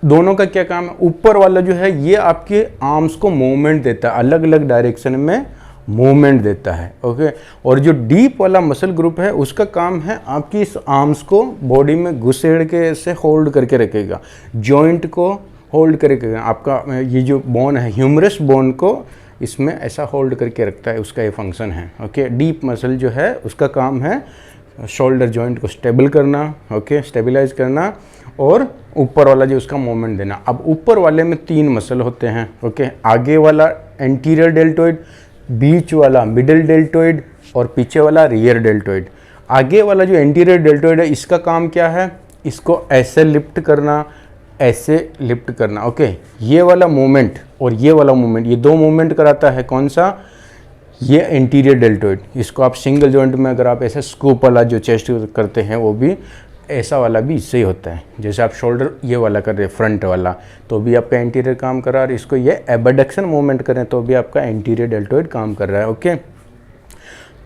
दोनों का क्या काम है? ऊपर वाला जो है ये आपके आर्म्स को मूवमेंट देता है, अलग अलग डायरेक्शन में मूवमेंट देता है, ओके। और जो डीप वाला मसल ग्रुप है उसका काम है आपकी इस आर्म्स को बॉडी में घुसेड़ के ऐसे होल्ड करके रखेगा, जॉइंट को होल्ड करके, आपका ये जो बोन है ह्यूमरस बोन को इसमें ऐसा होल्ड करके रखता है, उसका ये फंक्शन है, ओके। डीप मसल जो है उसका काम है शोल्डर जॉइंट को स्टेबल करना, ओके, स्टेबलाइज करना, और ऊपर वाला जो उसका मूवमेंट देना। अब ऊपर वाले में 3 मसल होते हैं, ओके। आगे वाला एंटीरियर डेल्टोइड, बीच वाला मिडिल डेल्टोइड, और पीछे वाला रियर डेल्टोइड। आगे वाला जो एंटीरियर डेल्टोइड है इसका काम क्या है? इसको ऐसे लिफ्ट करना, ऐसे लिफ्ट करना, ओके। ये वाला मूवमेंट और ये वाला मूवमेंट, ये 2 मूवमेंट कराता है कौन सा? ये एंटीरियर डेल्टोइड। इसको आप सिंगल जॉइंट में अगर आप ऐसे स्कूप वाला जो चेस्ट करते हैं वो भी ऐसा वाला भी इससे ही होता है। जैसे आप शोल्डर ये वाला कर रहे हैं फ्रंट वाला तो भी आपका एंटीरियर काम कर रहा है, और इसको ये एबडक्शन मूवमेंट करें तो भी आपका एंटीरियर डेल्टोइड काम कर रहा है, ओके।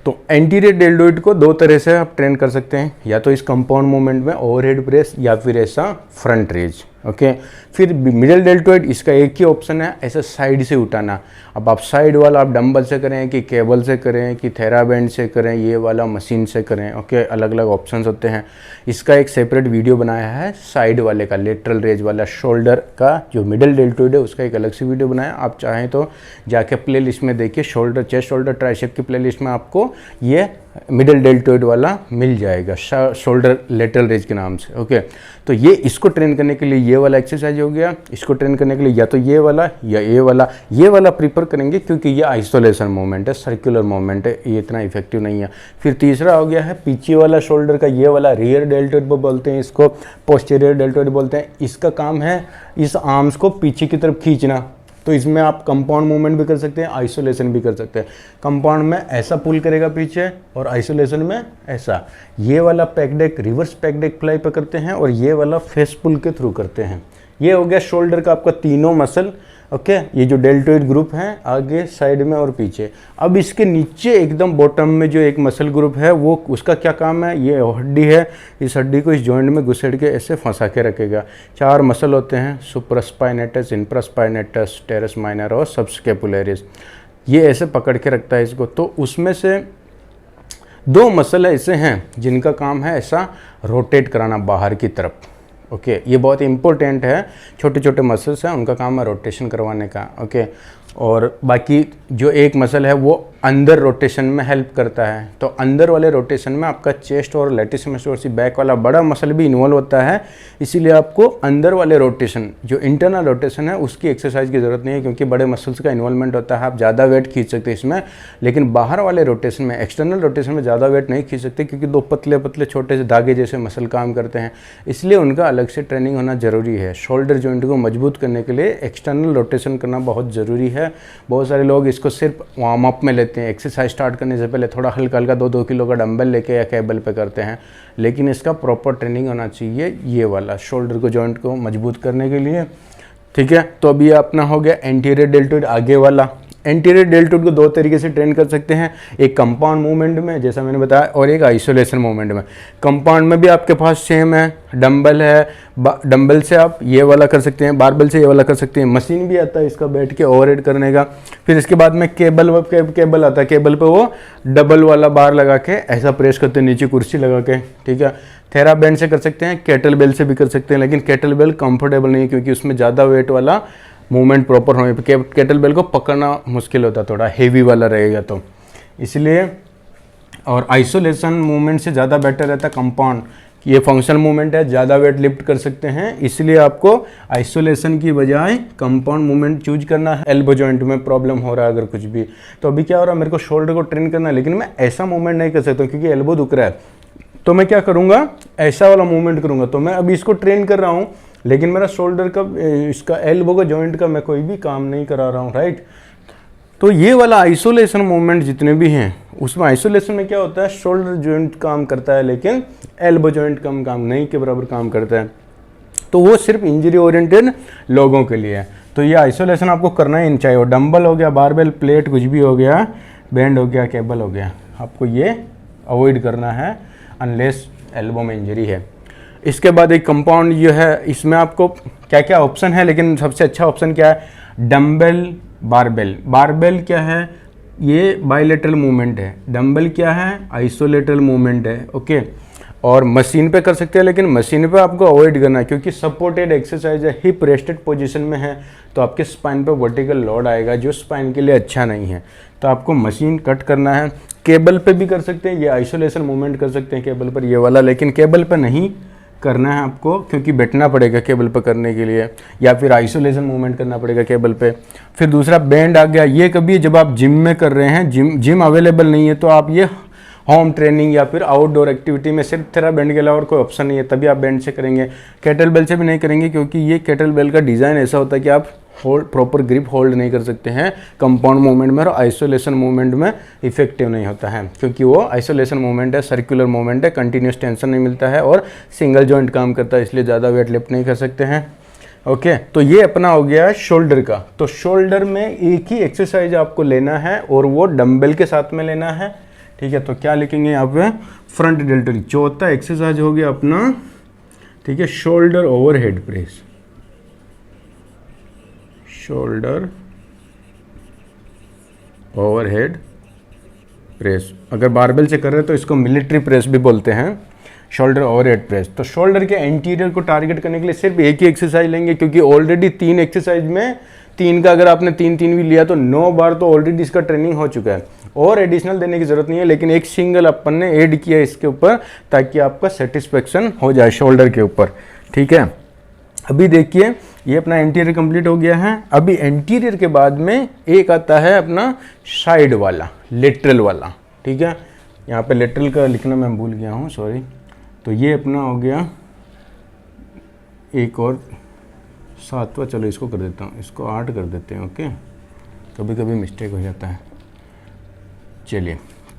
तो एंटीरियर डेल्टोइड को 2 तरह से आप ट्रेन कर सकते हैं, या तो इस कंपाउंड मूवमेंट में ओवरहेड प्रेस, या फिर ऐसा फ्रंट रेज, ओके। फिर मिडिल डेल्टोइड, इसका एक ही ऑप्शन है, ऐसा साइड से उठाना। अब आप साइड वाला आप डंबल से करें कि केबल से करें कि थेराबैंड से करें, ये वाला मशीन से करें, ओके। अलग अलग ऑप्शंस होते हैं। इसका एक सेपरेट वीडियो बनाया है साइड वाले का, लेटरल रेज वाला शोल्डर का जो मिडिल डेल्टोइड है उसका एक अलग से वीडियो बनाया। आप चाहें तो जाके प्ले लिस्ट में देखिए, शोल्डर चेस्ट शोल्डर ट्राइसेप की प्ले लिस्ट में आपको ये मिडल डेल्टोइड वाला मिल जाएगा, शोल्डर लेटरल रेज के नाम से। ओके, तो ये इसको ट्रेन करने के लिए ये वाला एक्सरसाइज हो गया, इसको ट्रेन करने के लिए या तो ये वाला या ये वाला प्रीफर करेंगे क्योंकि ये आइसोलेशन मूवमेंट है, सर्कुलर मूवमेंट है, ये इतना इफेक्टिव नहीं है। फिर तीसरा हो गया है पीछे वाला शोल्डर का, ये वाला रियर डेल्टोइड बोलते हैं इसको, पोस्टीरियर डेल्टोइड बोलते हैं। इसका काम है इस आर्म्स को पीछे की तरफ खींचना। तो इसमें आप कंपाउंड मूवमेंट भी कर सकते हैं, आइसोलेशन भी कर सकते हैं। कंपाउंड में ऐसा पुल करेगा पीछे और आइसोलेशन में ऐसा। ये वाला पैकडेक रिवर्स पैकडेक फ्लाई पे करते हैं और ये वाला फेस पुल के थ्रू करते हैं। ये हो गया शोल्डर का आपका तीनों मसल। ओके, ये जो डेल्टोइड ग्रुप है आगे साइड में और पीछे। अब इसके नीचे एकदम बॉटम में जो एक मसल ग्रुप है वो उसका क्या काम है, ये हड्डी है, इस हड्डी को इस जॉइंट में घुसेड़ के ऐसे फंसा के रखेगा। 4 मसल होते हैं, सुप्रास्पाइनेटस, इंफ्रास्पाइनेटस, टेरेस माइनर और सबस्केपुलरिस। ये ऐसे पकड़ के रखता है इसको। तो उसमें से 2 मसल ऐसे हैं जिनका काम है ऐसा रोटेट कराना बाहर की तरफ। ओके, ये बहुत इंपॉर्टेंट है, छोटे छोटे मसल्स हैं, उनका काम है रोटेशन करवाने का। ओके, और बाकी जो एक मसल है वो अंदर रोटेशन में हेल्प करता है। तो अंदर वाले रोटेशन में आपका चेस्ट और लैटिसिमस डोर्सी बैक वाला बड़ा मसल भी इन्वॉल्व होता है, इसीलिए आपको अंदर वाले रोटेशन जो इंटरनल रोटेशन है उसकी एक्सरसाइज की ज़रूरत नहीं है क्योंकि बड़े मसल्स का इन्वॉल्वमेंट होता है। आप ज़्यादा वेट खींच सकते हैं इसमें, लेकिन बाहर वाले रोटेशन में, एक्सटर्नल रोटेशन में ज़्यादा वेट नहीं खींच सकते क्योंकि 2 पतले पतले छोटे से धागे जैसे मसल काम करते हैं, इसलिए उनका अलग से ट्रेनिंग होना ज़रूरी है। शोल्डर जॉइंट को मजबूत करने के लिए एक्सटर्नल रोटेशन करना बहुत ज़रूरी है। बहुत सारे लोग इसको सिर्फ वार्म अप में लेते हैं, एक्सरसाइज स्टार्ट करने से पहले थोड़ा हल्का हल्का 2-2 किलो का डंबल लेके या केबल पे करते हैं, लेकिन इसका प्रॉपर ट्रेनिंग होना चाहिए ये वाला शोल्डर को जॉइंट को मजबूत करने के लिए। ठीक है, तो अभी अपना हो गया एंटीरियर डेल्टोइड आगे वाला। एंटीरियर डेल्टोइड को 2 तरीके से ट्रेन कर सकते हैं, एक कंपाउंड मूवमेंट में जैसा मैंने बताया और एक आइसोलेशन मूवमेंट में। कंपाउंड में भी आपके पास सेम है, डंबल है, डंबल से आप ये वाला कर सकते हैं, बारबल से ये वाला कर सकते हैं, मशीन भी आता है इसका बैठ के ओवरहेड करने का। फिर इसके बाद में केबल आता है, केबल पे वो डबल वाला बार लगा के ऐसा प्रेस करते हैं नीचे कुर्सी लगा के। ठीक है, थेरा बैंड से कर सकते हैं, केटल बेल से भी कर सकते हैं, लेकिन केटल बेल कंफर्टेबल नहीं है क्योंकि उसमें ज़्यादा वेट वाला मूवमेंट प्रॉपर होने पे केटल बेल को पकड़ना मुश्किल होता है, थोड़ा हेवी वाला रहेगा तो इसलिए। और आइसोलेशन मूवमेंट से ज़्यादा बेटर रहता है कंपाउंड, ये फंक्शनल मूवमेंट है, ज़्यादा वेट लिफ्ट कर सकते हैं, इसलिए आपको आइसोलेशन की बजाय कंपाउंड मूवमेंट चूज करना है। एल्बो जॉइंट में प्रॉब्लम हो रहा है अगर कुछ भी, तो अभी क्या हो रहा है, मेरे को शोल्डर को ट्रेन करना है लेकिन मैं ऐसा मूवमेंट नहीं कर सकता क्योंकि एल्बो दुख रहा है, तो मैं क्या करूँगा, ऐसा वाला मूवमेंट करूँगा। तो मैं अभी इसको ट्रेन कर रहा हूँ लेकिन मेरा शोल्डर का, इसका एल्बो का जॉइंट का मैं कोई भी काम नहीं करा रहा हूँ, राइट। तो ये वाला आइसोलेशन मूवमेंट जितने भी हैं उसमें आइसोलेशन में क्या होता है, शोल्डर जॉइंट काम करता है लेकिन एल्बो जॉइंट कम काम नहीं के बराबर काम करता है, तो वो सिर्फ इंजरी ओरिएंटेड लोगों के लिए है। तो ये आइसोलेशन आपको करना ही नहीं चाहिए, वो डंबल हो गया, बारबेल, प्लेट कुछ भी हो गया, बैंड हो गया, केबल हो गया, आपको ये अवॉइड करना है अनलेस एल्बो में इंजरी है। इसके बाद एक कंपाउंड जो है, इसमें आपको क्या क्या ऑप्शन है, लेकिन सबसे अच्छा ऑप्शन क्या है, डंबल बारबेल। बारबेल क्या है, ये बायलेटरल मूवमेंट है, डंबल क्या है, आइसोलेटरल मूवमेंट है। ओके, और मशीन पे कर सकते हैं लेकिन मशीन पे आपको अवॉइड करना है क्योंकि सपोर्टेड एक्सरसाइज है, हिप रेस्टेड पोजीशन में है, तो आपके स्पाइन पे वर्टिकल लोड आएगा जो स्पाइन के लिए अच्छा नहीं है, तो आपको मशीन कट करना है। केबल पे भी कर सकते हैं, ये आइसोलेशन मूवमेंट कर सकते हैं केबल पर, ये वाला, लेकिन केबल पर नहीं करना है आपको क्योंकि बैठना पड़ेगा केबल पर करने के लिए, या फिर आइसोलेशन मूवमेंट करना पड़ेगा केबल पे। फिर दूसरा बैंड आ गया, ये कभी जब आप जिम में कर रहे हैं, जिम अवेलेबल नहीं है तो आप ये होम ट्रेनिंग या फिर आउटडोर एक्टिविटी में सिर्फ तेरा बैंड के अलावा और कोई ऑप्शन नहीं है, तभी आप बैंड से करेंगे। केटल बेल से भी नहीं करेंगे क्योंकि ये केटल बेल का डिज़ाइन ऐसा होता है कि आप प्रॉपर ग्रिप होल्ड नहीं कर सकते हैं कंपाउंड मूवमेंट में, और आइसोलेशन मूवमेंट में इफेक्टिव नहीं होता है क्योंकि वो आइसोलेशन मूवमेंट है, सर्कुलर मूवमेंट है, कंटिन्यूस टेंशन नहीं मिलता है और सिंगल जॉइंट काम करता है, इसलिए ज़्यादा वेट लिफ्ट नहीं कर सकते हैं। ओके, तो ये अपना हो गया शोल्डर का। तो शोल्डर में एक ही एक्सरसाइज आपको लेना है और वो डंबल के साथ में लेना है। ठीक है, तो क्या लिखेंगे यहाँ पे, फ्रंट डेल्टोइड। चौथा एक्सरसाइज हो गया अपना, ठीक है, shoulder overhead press. Shoulder overhead press, अगर बारबेल से कर रहे हैं तो इसको मिलिट्री प्रेस भी बोलते हैं, शोल्डर ओवरहेड प्रेस। तो शोल्डर के एंटीरियर को टारगेट करने के लिए सिर्फ एक ही एक्सरसाइज लेंगे क्योंकि ऑलरेडी 3 एक्सरसाइज में 3 का अगर आपने 3 भी लिया तो 9 बार तो ऑलरेडी इसका ट्रेनिंग हो चुका है, और एडिशनल देने की ज़रूरत नहीं है, लेकिन एक सिंगल अपन ने ऐड किया इसके ऊपर ताकि आपका सेटिस्फेक्शन हो जाए शोल्डर के ऊपर, ठीक है। अभी देखिए ये अपना इंटीरियर कंप्लीट हो गया है। अभी इंटीरियर के बाद में एक आता है अपना साइड वाला, लेटरल वाला, ठीक है। यहाँ पे लेटरल का लिखना मैं भूल गया हूँ, सॉरी। तो ये अपना हो गया एक और 7वां, चलो इसको कर देता हूँ, इसको 8 कर देते हैं, ओके। कभी कभी मिस्टेक हो जाता है। चलिए,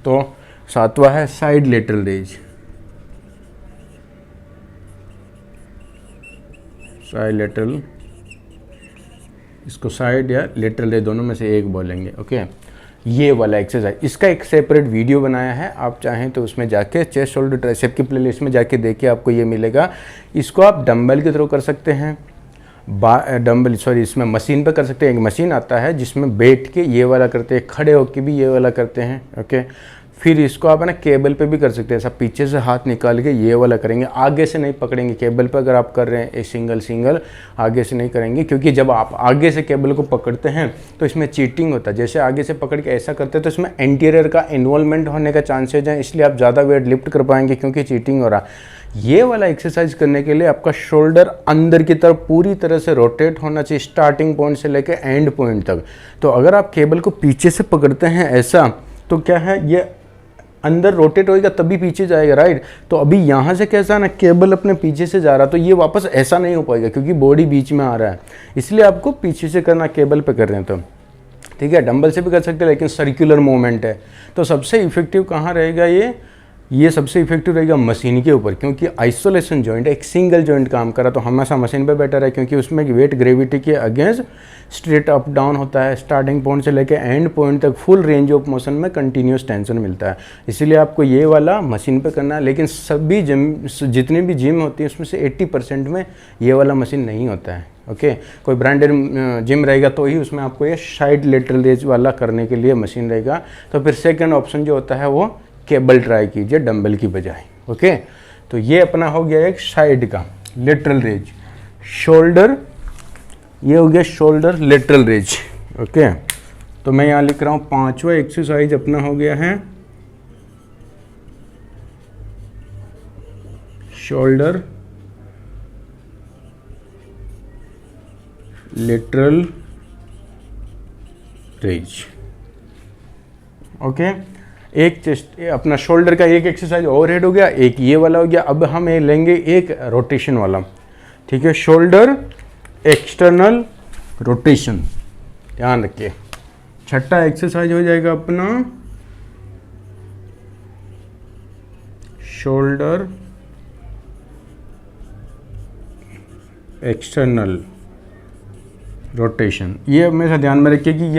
तो 7वां है side lateral raise. Side lateral, इसको साइड या लेटरल रेज दोनों में से एक बोलेंगे, ओके। ये वाला एक्सरसाइज, इसका एक सेपरेट वीडियो बनाया है, आप चाहें तो उसमें जाके चेस्ट शोल्डर ट्राइसेप की प्लेलिस्ट में जाके देखिए, आपको ये मिलेगा। इसको आप डंबल के थ्रू कर सकते हैं, इसमें मशीन पे कर सकते हैं। एक मशीन आता है जिसमें बैठ के ये वाला करते हैं, खड़े होके भी ये वाला करते हैं, ओके। फिर इसको आप है ना केबल पे भी कर सकते हैं, ऐसा पीछे से हाथ निकाल के ये वाला करेंगे, आगे से नहीं पकड़ेंगे। केबल पे अगर आप कर रहे हैं सिंगल आगे से नहीं करेंगे, क्योंकि जब आप आगे से केबल को पकड़ते हैं तो इसमें चीटिंग होता है। जैसे आगे से पकड़ के ऐसा करते हैं तो इसमें एंटीरियर का इन्वॉल्वमेंट होने का चांसेज है, इसलिए आप ज़्यादा वेट लिफ्ट कर पाएंगे क्योंकि चीटिंग हो रहा। ये वाला एक्सरसाइज करने के लिए आपका शोल्डर अंदर की तरफ पूरी तरह से रोटेट होना चाहिए, स्टार्टिंग पॉइंट से लेकर एंड पॉइंट तक। तो अगर आप केबल को पीछे से पकड़ते हैं ऐसा, तो क्या है, ये अंदर रोटेट होएगा तभी पीछे जाएगा, राइट। तो अभी यहाँ से कैसा है ना, केबल अपने पीछे से जा रहा, तो ये वापस ऐसा नहीं हो पाएगा क्योंकि बॉडी बीच में आ रहा है, इसलिए आपको पीछे से करना, केबल पे कर रहे हैं तो ठीक है। डंबल से भी कर सकते हैं, लेकिन सर्कुलर मूवमेंट है। तो सबसे इफेक्टिव कहाँ रहेगा ये सबसे इफेक्टिव रहेगा मशीन के ऊपर, क्योंकि आइसोलेशन जॉइंट, एक सिंगल जॉइंट काम कर रहा, तो हमेशा मशीन पे बेटर है, क्योंकि उसमें वेट ग्रेविटी के अगेंस्ट स्ट्रेट अप डाउन होता है, स्टार्टिंग पॉइंट से लेकर एंड पॉइंट तक फुल रेंज ऑफ मोशन में कंटिन्यूस टेंशन मिलता है। इसीलिए आपको ये वाला मशीन पे करना है। लेकिन सभी जितनी भी जिम होती है उसमें से 80% में ये वाला मशीन नहीं होता है, ओके। कोई ब्रांडेड जिम रहेगा तो ही उसमें आपको ये साइड लेटरल रेज वाला करने के लिए मशीन रहेगा। तो फिर सेकेंड ऑप्शन जो होता है वो केबल ट्राई कीजिए डंबल की बजाय, ओके। तो ये अपना हो गया एक साइड का लेटरल रेज। शोल्डर, ये हो गया शोल्डर लेटरल रेज, ओके। तो मैं यहाँ लिख रहा हूँ 5वां एक्सरसाइज अपना हो गया है शोल्डर लेटरल रेज, ओके। एक चेस्ट अपना शोल्डर का एक एक्सरसाइज ओवरहेड हो गया, एक ये वाला हो गया। अब हम ये लेंगे एक रोटेशन वाला, ठीक है। शोल्डर एक्सटर्नल रोटेशन, ध्यान रखिए। 6ठा एक्सरसाइज हो जाएगा अपना शोल्डर एक्सटर्नल रोटेशन। ये हमेशा ध्यान में रखिए कि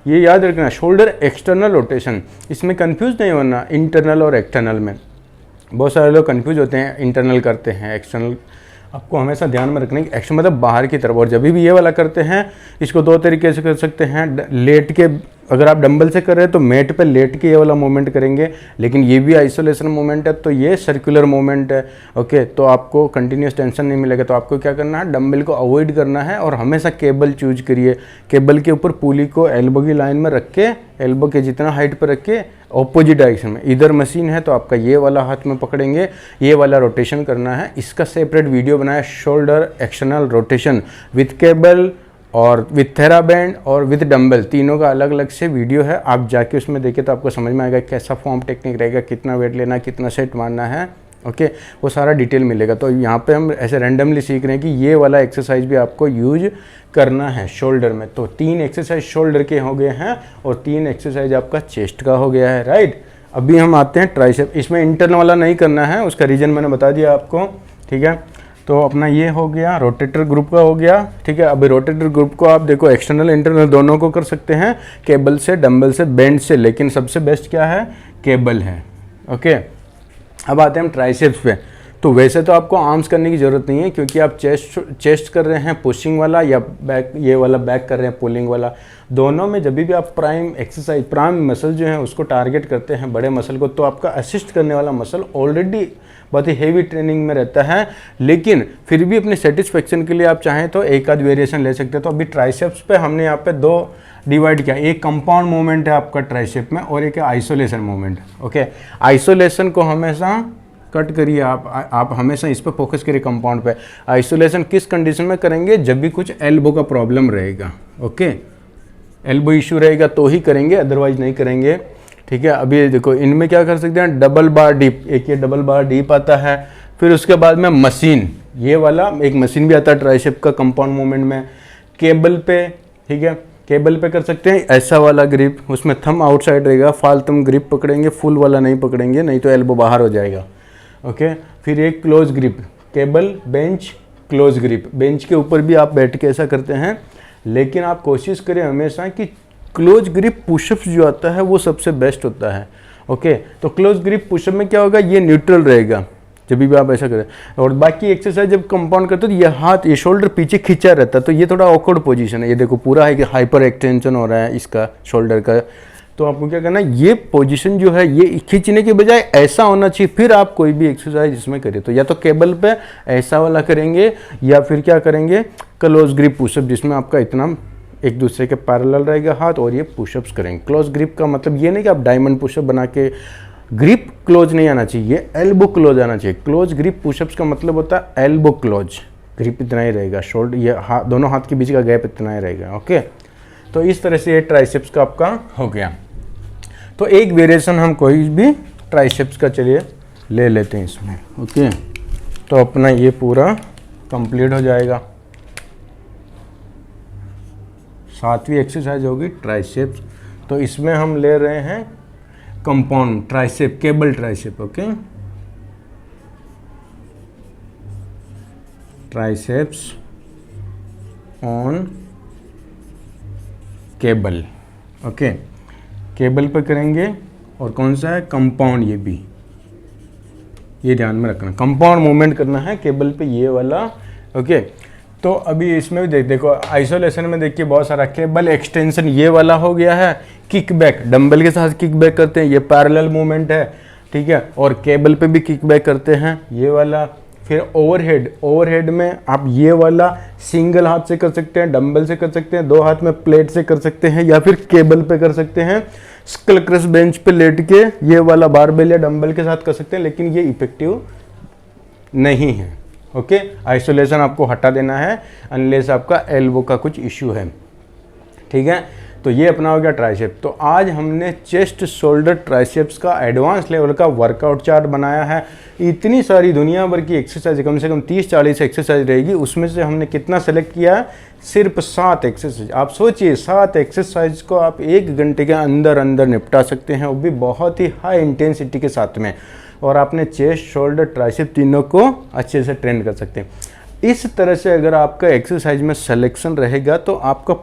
ये याद रखना, शोल्डर एक्सटर्नल रोटेशन, इसमें कंफ्यूज नहीं होना इंटरनल और एक्सटर्नल में। बहुत सारे लोग कंफ्यूज होते हैं, इंटरनल करते हैं एक्सटर्नल। आपको हमेशा ध्यान में रखना है कि एक्सटर्नल मतलब बाहर की तरफ। और जब भी ये वाला करते हैं, इसको 2 तरीके से कर सकते हैं। लेट के, अगर आप डंबल से कर रहे हैं तो मेट पे लेट के ये वाला मूवमेंट करेंगे, लेकिन ये भी आइसोलेशन मूवमेंट है, तो ये सर्कुलर मूवमेंट है, ओके। तो आपको कंटिन्यूस टेंशन नहीं मिलेगा। तो आपको क्या करना है, डंबल को अवॉइड करना है और हमेशा केबल चूज करिए। केबल के ऊपर पुली को एल्बो की लाइन में रख के, एल्बो के जितना हाइट पर रख के ऑपोजिट डायरेक्शन में, इधर मशीन है तो आपका ये वाला हाथ में पकड़ेंगे, ये वाला रोटेशन करना है। इसका सेपरेट वीडियो बनाया, shoulder external rotation with cable और विथ थेराबैंड और विथ डंबल, तीनों का अलग अलग से वीडियो है। आप जाके उसमें देखें तो आपको समझ में आएगा कैसा फॉर्म टेक्निक रहेगा, कितना वेट लेना, कितना सेट मारना है, ओके। वो सारा डिटेल मिलेगा। तो यहाँ पे हम ऐसे रैंडमली सीख रहे हैं कि ये वाला एक्सरसाइज भी आपको यूज करना है शोल्डर में। तो 3 एक्सरसाइज शोल्डर के हो गए हैं और 3 एक्सरसाइज आपका चेस्ट का हो गया है, राइट। अभी हम आते हैं ट्राइसेप। इसमें इंटरनल वाला नहीं करना है, उसका रीजन मैंने बता दिया आपको, ठीक है। तो अपना ये हो गया रोटेटर ग्रुप का हो गया, ठीक है। अभी रोटेटर ग्रुप को आप देखो एक्सटर्नल इंटरनल दोनों को कर सकते हैं, केबल से, डंबल से, बेंच से, लेकिन सबसे बेस्ट क्या है, केबल है, ओके। अब आते हैं हम ट्राइसेप्स पे। तो वैसे तो आपको आर्म्स करने की ज़रूरत नहीं है, क्योंकि आप चेस्ट कर रहे हैं पुशिंग वाला या बैक, ये वाला बैक कर रहे हैं पुलिंग वाला। दोनों में जब भी आप प्राइम एक्सरसाइज, प्राइम मसल जो है उसको टारगेट करते हैं, बड़े मसल को, तो आपका असिस्ट करने वाला मसल ऑलरेडी बहुत ही हेवी ट्रेनिंग में रहता है। लेकिन फिर भी अपने सेटिस्फेक्शन के लिए आप चाहें तो एक आध वेरिएशन ले सकते हैं। तो अभी ट्राइसेप्स पे हमने यहाँ पे 2 डिवाइड किया, एक कंपाउंड मूवमेंट है आपका ट्राइसेप में और एक है आइसोलेशन मूवमेंट। ओके, आइसोलेशन को हमेशा कट करिए, आप हमेशा इस पर फोकस करिए कंपाउंड पे। आइसोलेशन किस कंडीशन में करेंगे, जब भी कुछ एल्बो का प्रॉब्लम रहेगा। ओके, एल्बो इशू रहेगा तो ही करेंगे, अदरवाइज नहीं करेंगे। ठीक है, अभी ये देखो इनमें क्या कर सकते हैं, डबल बार डीप, एक ये डबल बार डीप आता है। फिर उसके बाद में मशीन, ये वाला एक मशीन भी आता है ट्राइसेप का कंपाउंड मूवमेंट में। केबल पे, ठीक है, केबल पे कर सकते हैं ऐसा वाला ग्रिप, उसमें थंब आउटसाइड रहेगा, फाल थंब ग्रिप पकड़ेंगे, फुल वाला नहीं पकड़ेंगे, नहीं तो एल्बो बाहर हो जाएगा। ओके, फिर एक close grip, cable bench close grip, bench के ऊपर भी आप बैठ के ऐसा करते हैं, लेकिन आप कोशिश करें हमेशा कि क्लोज ग्रिप पुशअप्स जो आता है वो सबसे बेस्ट होता है। ओके, तो क्लोज ग्रिप पुशअप में क्या होगा, ये न्यूट्रल रहेगा जब भी आप ऐसा करें। और बाकी एक्सरसाइज जब कंपाउंड करते हो तो ये हाथ, ये शोल्डर पीछे खींचा रहता है, तो ये थोड़ा ऑकवर्ड पोजीशन है। ये देखो पूरा है कि हाइपर एक्सटेंशन हो रहा है इसका शोल्डर का, तो आपको क्या करना है, ये पोजीशन जो है ये खींचने के बजाय ऐसा होना चाहिए। फिर आप कोई भी एक्सरसाइज इसमें करें तो या तो केबल पे ऐसा वाला करेंगे या फिर क्या करेंगे, क्लोज ग्रिप पुशअप, जिसमें आपका इतना एक दूसरे के पैरेलल रहेगा हाथ, और ये पुशअप्स करेंगे। क्लोज ग्रिप का मतलब ये नहीं कि आप डायमंड पुशअप बना के, ग्रिप क्लोज नहीं आना चाहिए, ये एल्बो क्लोज आना चाहिए। क्लोज ग्रिप पुशअप्स का मतलब होता है एल्बो क्लोज, ग्रिप इतना ही रहेगा, शोल्डर ये हाथ, दोनों हाथ के बीच का गैप इतना ही रहेगा। ओके, तो इस तरह से ये ट्राइसेप्स का आपका हो गया। तो एक वेरिएशन हम कोई भी ट्राइसेप्स का चलिए ले लेते हैं इसमें। ओके, तो अपना ये पूरा कंप्लीट हो जाएगा। 7वीं एक्सरसाइज होगी ट्राइसेप्स, तो इसमें हम ले रहे हैं compound tricep, cable tricep. Okay, triceps on cable. Okay, cable पे करेंगे, और कौन सा है, कंपाउंड, ये भी ये ध्यान में रखना, कंपाउंड मूवमेंट करना है केबल पे, ये वाला। ओके, तो अभी इसमें भी देखो आइसोलेशन में देखिए बहुत सारा, केबल एक्सटेंशन ये वाला हो गया है, किक बैक, डंबल के साथ किक बैक करते हैं, ये पैरेलल मूवमेंट है। ठीक है, और केबल पे भी किक बैक करते हैं ये वाला। फिर ओवरहेड, ओवरहेड में आप ये वाला सिंगल हाथ से कर सकते हैं, डंबल से कर सकते हैं, 2 हाथ में प्लेट से कर सकते हैं, या फिर केबल पे कर सकते हैं, स्कल क्रश बेंच पे लेट के ये वाला बारबेल या डंबल के साथ कर सकते हैं, लेकिन ये इफेक्टिव नहीं है। ओके, आइसोलेशन आपको हटा देना है अनलेस आपका एल्बो का कुछ इश्यू है। ठीक है, तो ये अपना हो गया ट्राइसेप। तो आज हमने चेस्ट शोल्डर ट्राइसेप्स का एडवांस लेवल का वर्कआउट चार्ट बनाया है। इतनी सारी दुनिया भर की एक्सरसाइज, कम से कम 30-40 एक्सरसाइज रहेगी, उसमें से हमने कितना सेलेक्ट किया, सिर्फ 7 एक्सरसाइज। आप सोचिए 7 एक्सरसाइज को आप 1 घंटे के अंदर अंदर निपटा सकते हैं, वो भी बहुत ही हाई इंटेंसिटी के साथ में, और आपने चेस्ट शोल्डर ट्राइसेप तीनों को अच्छे से ट्रेन कर सकते हैं। इस तरह से अगर आपका एक्सरसाइज में सिलेक्शन रहेगा तो आपका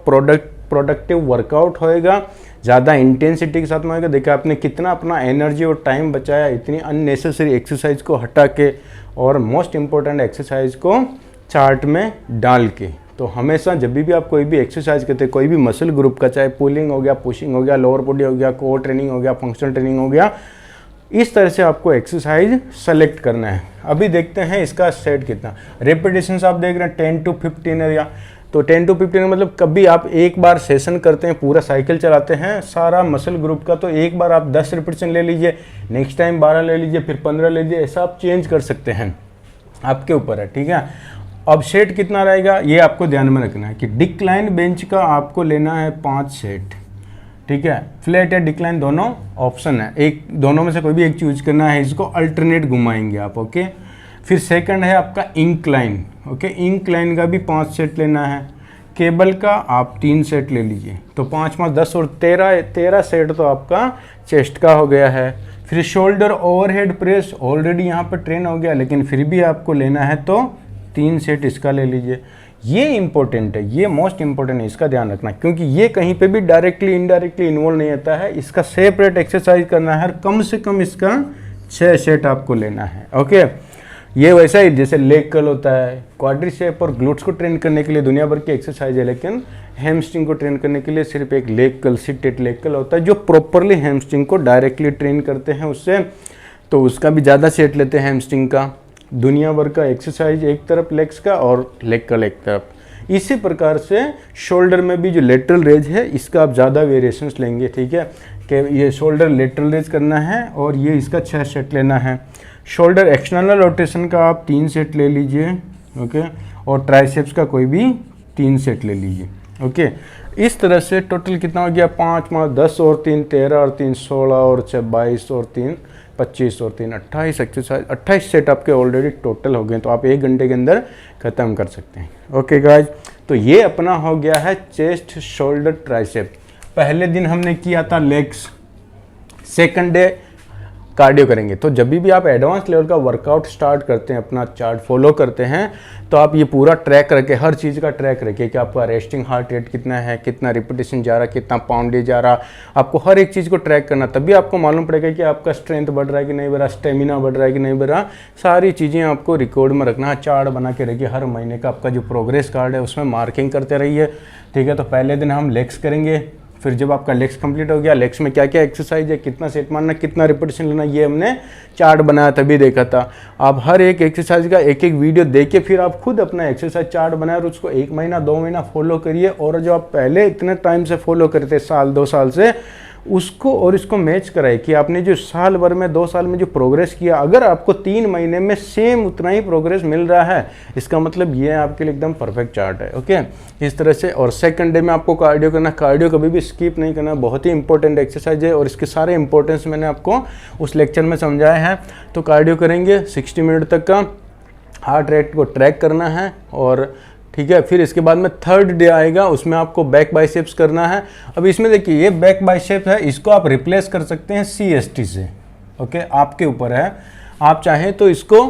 प्रोडक्टिव वर्कआउट होएगा, ज़्यादा इंटेंसिटी के साथ में होएगा। देखिए आपने कितना अपना एनर्जी और टाइम बचाया इतनी अननेसेसरी एक्सरसाइज को हटा के, और मोस्ट इम्पोर्टेंट एक्सरसाइज को चार्ट में डाल के। तो हमेशा जब भी आप कोई भी एक्सरसाइज करते हैं, कोई भी मसल ग्रुप का, चाहे पुलिंग हो गया, पुशिंग हो गया, लोअर बॉडी हो गया, कोर ट्रेनिंग हो गया, फंक्शनल ट्रेनिंग हो गया, इस तरह से आपको एक्सरसाइज सेलेक्ट करना है। अभी देखते हैं इसका सेट कितना, रेपिटेशंस आप देख रहे हैं 10 to 15 एरिया। तो 10 to 15 मतलब कभी आप एक बार सेशन करते हैं, पूरा साइकिल चलाते हैं सारा मसल ग्रुप का, तो एक बार आप 10 रिपीटेशन ले लीजिए, नेक्स्ट टाइम 12 ले लीजिए, फिर 15 ले लीजिए, ऐसा आप चेंज कर सकते हैं, आपके ऊपर है। ठीक है, अब सेट कितना रहेगा ये आपको ध्यान में रखना है कि डिक्लाइन बेंच का आपको लेना है 5 सेट। ठीक है, फ्लैट या डिक्लाइन दोनों ऑप्शन है, एक दोनों में से कोई भी एक चूज करना है, इसको अल्टरनेट घुमाएंगे आप। ओके, फिर सेकंड है आपका इंक्लाइन। ओके, इंक्लाइन का भी 5 सेट लेना है, केबल का आप 3 सेट ले लीजिए, तो 5 5 10 और 13 सेट तो आपका चेस्ट का हो गया है। फिर शोल्डर ओवरहेड प्रेस ऑलरेडी यहाँ पर ट्रेन हो गया, लेकिन फिर भी आपको लेना है तो 3 सेट इसका ले लीजिए। ये इंपॉर्टेंट है, ये मोस्ट इंपॉर्टेंट है, इसका ध्यान रखना, क्योंकि ये कहीं पे भी डायरेक्टली इनडायरेक्टली इन्वॉल्व नहीं आता है। इसका सेपरेट एक्सरसाइज करना है, कम से कम इसका 6 सेट आपको लेना है। ओके, ये वैसा ही जैसे लेग कर्ल होता है, क्वाड्रिसेप और ग्लूट्स को ट्रेन करने के लिए दुनिया भर की एक्सरसाइज है, लेकिन हैमस्ट्रिंग को ट्रेन करने के लिए सिर्फ एक leg curl, seated leg curl होता है, जो प्रॉपरली हैमस्ट्रिंग को डायरेक्टली ट्रेन करते हैं उससे, तो उसका भी ज़्यादा सेट लेते हैं हैमस्ट्रिंग का। दुनिया भर का एक्सरसाइज एक तरफ लेग्स का और लेग कर्ल एक तरफ, इसी प्रकार से शोल्डर में भी जो लेटरल रेज है इसका आप ज़्यादा वेरिएशंस लेंगे, ठीक है, कि ये शोल्डर लेटरल रेज करना है और ये इसका 6 सेट लेना है। शोल्डर एक्सटर्नल रोटेशन का आप 3 सेट ले लीजिए, ओके, और ट्राइसेप्स का कोई भी 3 सेट ले लीजिए, ओके। इस तरह से टोटल कितना हो गया, 5 5 10 और 3 13 और 3 16 और 6 22 और 3 25 और 3 28 एक्सरसाइज 28 सेट आपके ऑलरेडी टोटल हो गए, तो आप 1 घंटे के अंदर ख़त्म कर सकते हैं, ओके गाइज। तो ये अपना हो गया है चेस्ट शोल्डर ट्राइसेप। पहले दिन हमने किया था लेग्स, सेकंड डे कार्डियो करेंगे। तो जब भी आप एडवांस लेवल का वर्कआउट स्टार्ट करते हैं, अपना चार्ट फॉलो करते हैं, तो आप ये पूरा ट्रैक रखें, हर चीज़ का ट्रैक रखिए कि आपका रेस्टिंग हार्ट रेट कितना है, कितना रिपीटेशन जा रहा, कितना पाउंडेज जा रहा। आपको हर एक चीज़ को ट्रैक करना, तभी आपको मालूम पड़ेगा कि आपका स्ट्रेंथ बढ़ रहा है कि नहीं बढ़ रहा, स्टेमिना बढ़ रहा है कि नहीं बढ़ रहा। सारी चीज़ें आपको रिकॉर्ड में रखना है, चार्ट बना के रखिए। हर महीने का आपका जो प्रोग्रेस कार्ड है उसमें मार्किंग करते रहिए, ठीक है। तो पहले दिन हम लेग्स करेंगे, फिर जब आपका लेग्स कंप्लीट हो गया, लेग्स में क्या क्या एक्सरसाइज है, कितना सेट मारना, कितना रिपीटेशन लेना, ये हमने चार्ट बनाया तभी देखा था। आप हर एक एक्सरसाइज का एक एक वीडियो देख के फिर आप खुद अपना एक्सरसाइज चार्ट बनाए और उसको 1 महीना 2 महीना फॉलो करिए। और जो आप पहले इतने टाइम से फॉलो करते, साल 2 साल से, उसको और इसको मैच कराए कि आपने जो साल भर में 2 साल में जो प्रोग्रेस किया, अगर आपको 3 महीने में सेम उतना ही प्रोग्रेस मिल रहा है, इसका मतलब ये आपके लिए एकदम परफेक्ट चार्ट है, ओके। इस तरह से। और सेकंड डे में आपको कार्डियो करना, कार्डियो कभी भी स्किप नहीं करना, बहुत ही इंपॉर्टेंट एक्सरसाइज है और इसके सारे इंपॉर्टेंस मैंने आपको उस लेक्चर में समझाया है। तो कार्डियो करेंगे 60 मिनट तक का, हार्ट रेट को ट्रैक करना है, और ठीक है। फिर इसके बाद में थर्ड डे आएगा, उसमें आपको बैक बाइसेप्स करना है। अब इसमें देखिए ये बैक बाइसेप्स है, इसको आप रिप्लेस कर सकते हैं CST से, ओके, आपके ऊपर है। आप चाहें तो इसको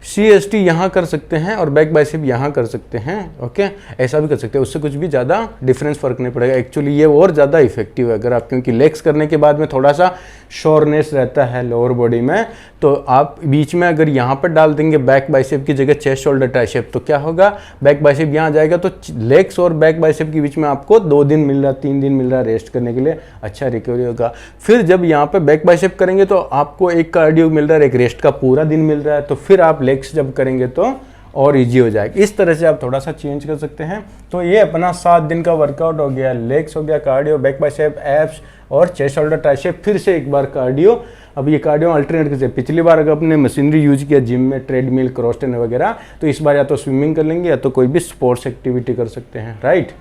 CST यहाँ कर सकते हैं और बैक बाइसेप यहाँ कर सकते हैं, ओके, ऐसा भी कर सकते हैं। उससे कुछ भी ज़्यादा डिफरेंस फ़र्क नहीं पड़ेगा। एक्चुअली ये और ज़्यादा इफेक्टिव है अगर आप, क्योंकि लेग्स करने के बाद में थोड़ा सा शोरनेस रहता है लोअर बॉडी में, तो आप बीच में अगर यहाँ पर डाल देंगे बैक बाइसेप की जगह चेस्ट शोल्डर ट्राइसेप, तो क्या होगा, बैक बाइसेप यहाँ जाएगा, तो लेग्स और बैक बाइसेप के बीच में आपको 2 दिन मिल रहा, 3 दिन मिल रहा रेस्ट करने के लिए, अच्छा रिकवरी होगा। फिर जब यहाँ पे बैक बाइसेप करेंगे तो आपको एक कार्डियो मिल रहा है, एक रेस्ट का पूरा दिन मिल रहा है, तो फिर आप लेग्स जब करेंगे तो और इजी हो जाएगा। इस तरह से आप थोड़ा सा चेंज कर सकते हैं। तो ये अपना 7 दिन का वर्कआउट हो गया, लेग्स हो गया, कार्डियो, बैक बाइसेप, एब्स और चेस्ट शोल्डर ट्राइसेप, फिर से एक बार कार्डियो। अब ये कार्डियो अल्टरनेट कैसे, पिछली बार अगर आपने मशीनरी यूज किया जिम में, ट्रेडमिल, क्रॉस ट्रेनर वगैरह, तो इस बार या तो स्विमिंग कर लेंगे या तो कोई भी स्पोर्ट्स एक्टिविटी कर सकते हैं, राइट।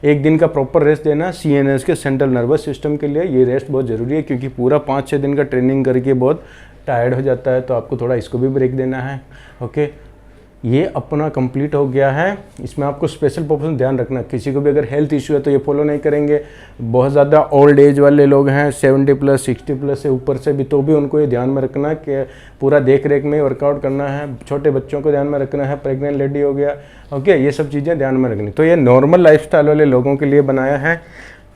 1 दिन का प्रॉपर रेस्ट देना CNS के सेंट्रल नर्वस सिस्टम के लिए, ये रेस्ट बहुत ज़रूरी है, क्योंकि पूरा 5-6 दिन का ट्रेनिंग करके बहुत टायर्ड हो जाता है, तो आपको थोड़ा इसको भी ब्रेक देना है, ओके। ये अपना कंप्लीट हो गया है। इसमें आपको स्पेशल पर्पस ध्यान रखना, किसी को भी अगर हेल्थ इशू है तो ये फॉलो नहीं करेंगे। बहुत ज़्यादा ओल्ड एज वाले लोग हैं, 70+, 60+ से ऊपर से भी, तो भी उनको ये ध्यान में रखना कि पूरा देख रेख में वर्कआउट करना है। छोटे बच्चों को ध्यान में रखना है, प्रेग्नेंट लेडी हो गया, ओके, ये सब चीज़ें ध्यान में रखनी। तो ये नॉर्मल लाइफस्टाइल वाले लोगों के लिए बनाया है।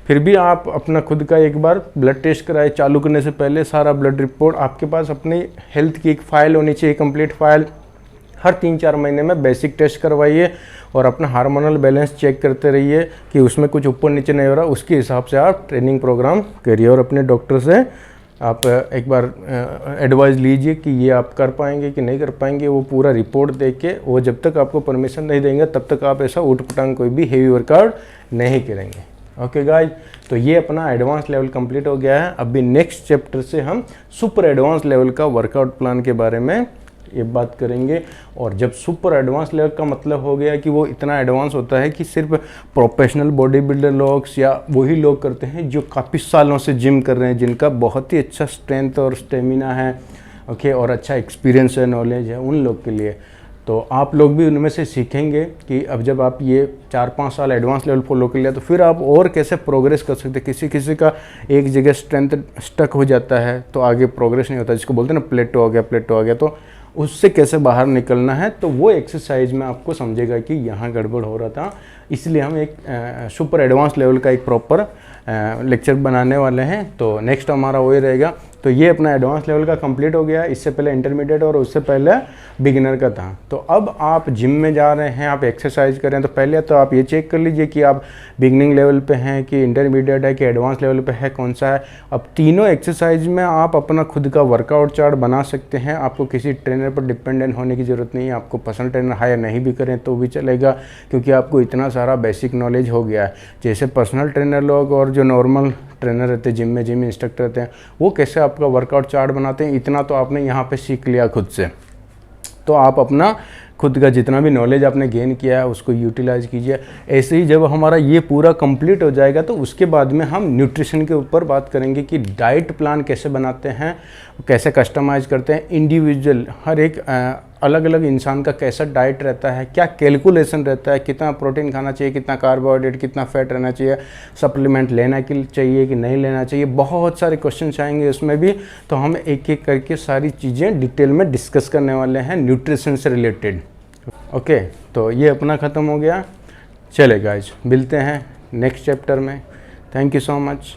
फिर भी आप अपना खुद का एक बार ब्लड टेस्ट कराए, चालू करने से पहले सारा ब्लड रिपोर्ट आपके पास, अपनी हेल्थ की एक फाइल होनी चाहिए, कंप्लीट फाइल। हर 3-4 महीने में बेसिक टेस्ट करवाइए और अपना हार्मोनल बैलेंस चेक करते रहिए कि उसमें कुछ ऊपर नीचे नहीं हो रहा, उसके हिसाब से आप ट्रेनिंग प्रोग्राम करिए। और अपने डॉक्टर से आप एक बार एडवाइस लीजिए कि ये आप कर पाएंगे कि नहीं कर पाएंगे। वो पूरा रिपोर्ट देख के, वो जब तक आपको परमिशन नहीं देंगे तब तक आप ऐसा उठ-पटांग कोई भी हेवी वर्कआउट नहीं करेंगे, ओके गाइज। तो ये अपना एडवांस लेवल कंप्लीट हो गया है। अभी नेक्स्ट चैप्टर से हम सुपर एडवांस लेवल का वर्कआउट प्लान के बारे में ये बात करेंगे। और जब सुपर एडवांस लेवल का मतलब हो गया कि वो इतना एडवांस होता है कि सिर्फ प्रोफेशनल बॉडी बिल्डर लोग या वही लोग करते हैं जो काफ़ी सालों से जिम कर रहे हैं, जिनका बहुत ही अच्छा स्ट्रेंथ और स्टेमिना है, ओके, और अच्छा एक्सपीरियंस है, नॉलेज है, उन लोग के लिए। तो आप लोग भी उनमें से सीखेंगे कि अब जब आप ये 4-5 साल एडवांस लेवल फॉलो कर लिया तो फिर आप और कैसे प्रोग्रेस कर सकते हैं। किसी किसी का एक जगह स्ट्रेंथ स्टक हो जाता है तो आगे प्रोग्रेस नहीं होता, जिसको बोलते हैं ना प्लेटो हो गया, तो उससे कैसे बाहर निकलना है। तो वो एक्सरसाइज में आपको समझेगा कि यहाँ गड़बड़ हो रहा था, इसलिए हम एक सुपर एडवांस लेवल का एक प्रॉपर लेक्चर बनाने वाले हैं। तो नेक्स्ट हमारा वही रहेगा तो ये अपना एडवांस लेवल का कंप्लीट हो गया। इससे पहले इंटरमीडिएट और उससे पहले बिगिनर का था। तो अब आप जिम में जा रहे हैं, आप एक्सरसाइज कर रहे हैं, तो पहले तो आप ये चेक कर लीजिए कि आप बिगिनिंग लेवल पे हैं कि इंटरमीडिएट है कि एडवांस लेवल पे है, कौन सा है। अब तीनों एक्सरसाइज में आप अपना खुद का वर्कआउट चार्ट बना सकते हैं। आपको किसी ट्रेनर पर डिपेंडेंट होने की ज़रूरत नहीं है। आपको पर्सनल ट्रेनर हायर नहीं भी करें तो भी चलेगा, क्योंकि आपको इतना सारा बेसिक नॉलेज हो गया है। जैसे पर्सनल ट्रेनर लोग और जो नॉर्मल ट्रेनर रहते हैं जिम में, जिम इंस्ट्रक्टर रहते हैं, वो कैसे आपका वर्कआउट चार्ट बनाते हैं, इतना तो आपने यहाँ पे सीख लिया खुद से। तो आप अपना खुद का जितना भी नॉलेज आपने गेन किया है उसको यूटिलाइज कीजिए। ऐसे ही जब हमारा ये पूरा कंप्लीट हो जाएगा तो उसके बाद में हम न्यूट्रिशन के ऊपर बात करेंगे कि डाइट प्लान कैसे बनाते हैं, कैसे कस्टमाइज़ करते हैं। इंडिविजुअल हर एक अलग अलग इंसान का कैसा डाइट रहता है, क्या कैलकुलेशन रहता है, कितना प्रोटीन खाना चाहिए, कितना कार्बोहाइड्रेट, कितना फैट रहना चाहिए, सप्लीमेंट लेना चाहिए कि नहीं लेना चाहिए, बहुत सारे क्वेश्चन आएंगे उसमें भी। तो हम एक एक करके सारी चीज़ें डिटेल में डिस्कस करने वाले हैं न्यूट्रिशन से रिलेटेड। ओके, तो ये अपना ख़त्म हो गया। चले गाइज, मिलते हैं नेक्स्ट चैप्टर में। Thank you so much.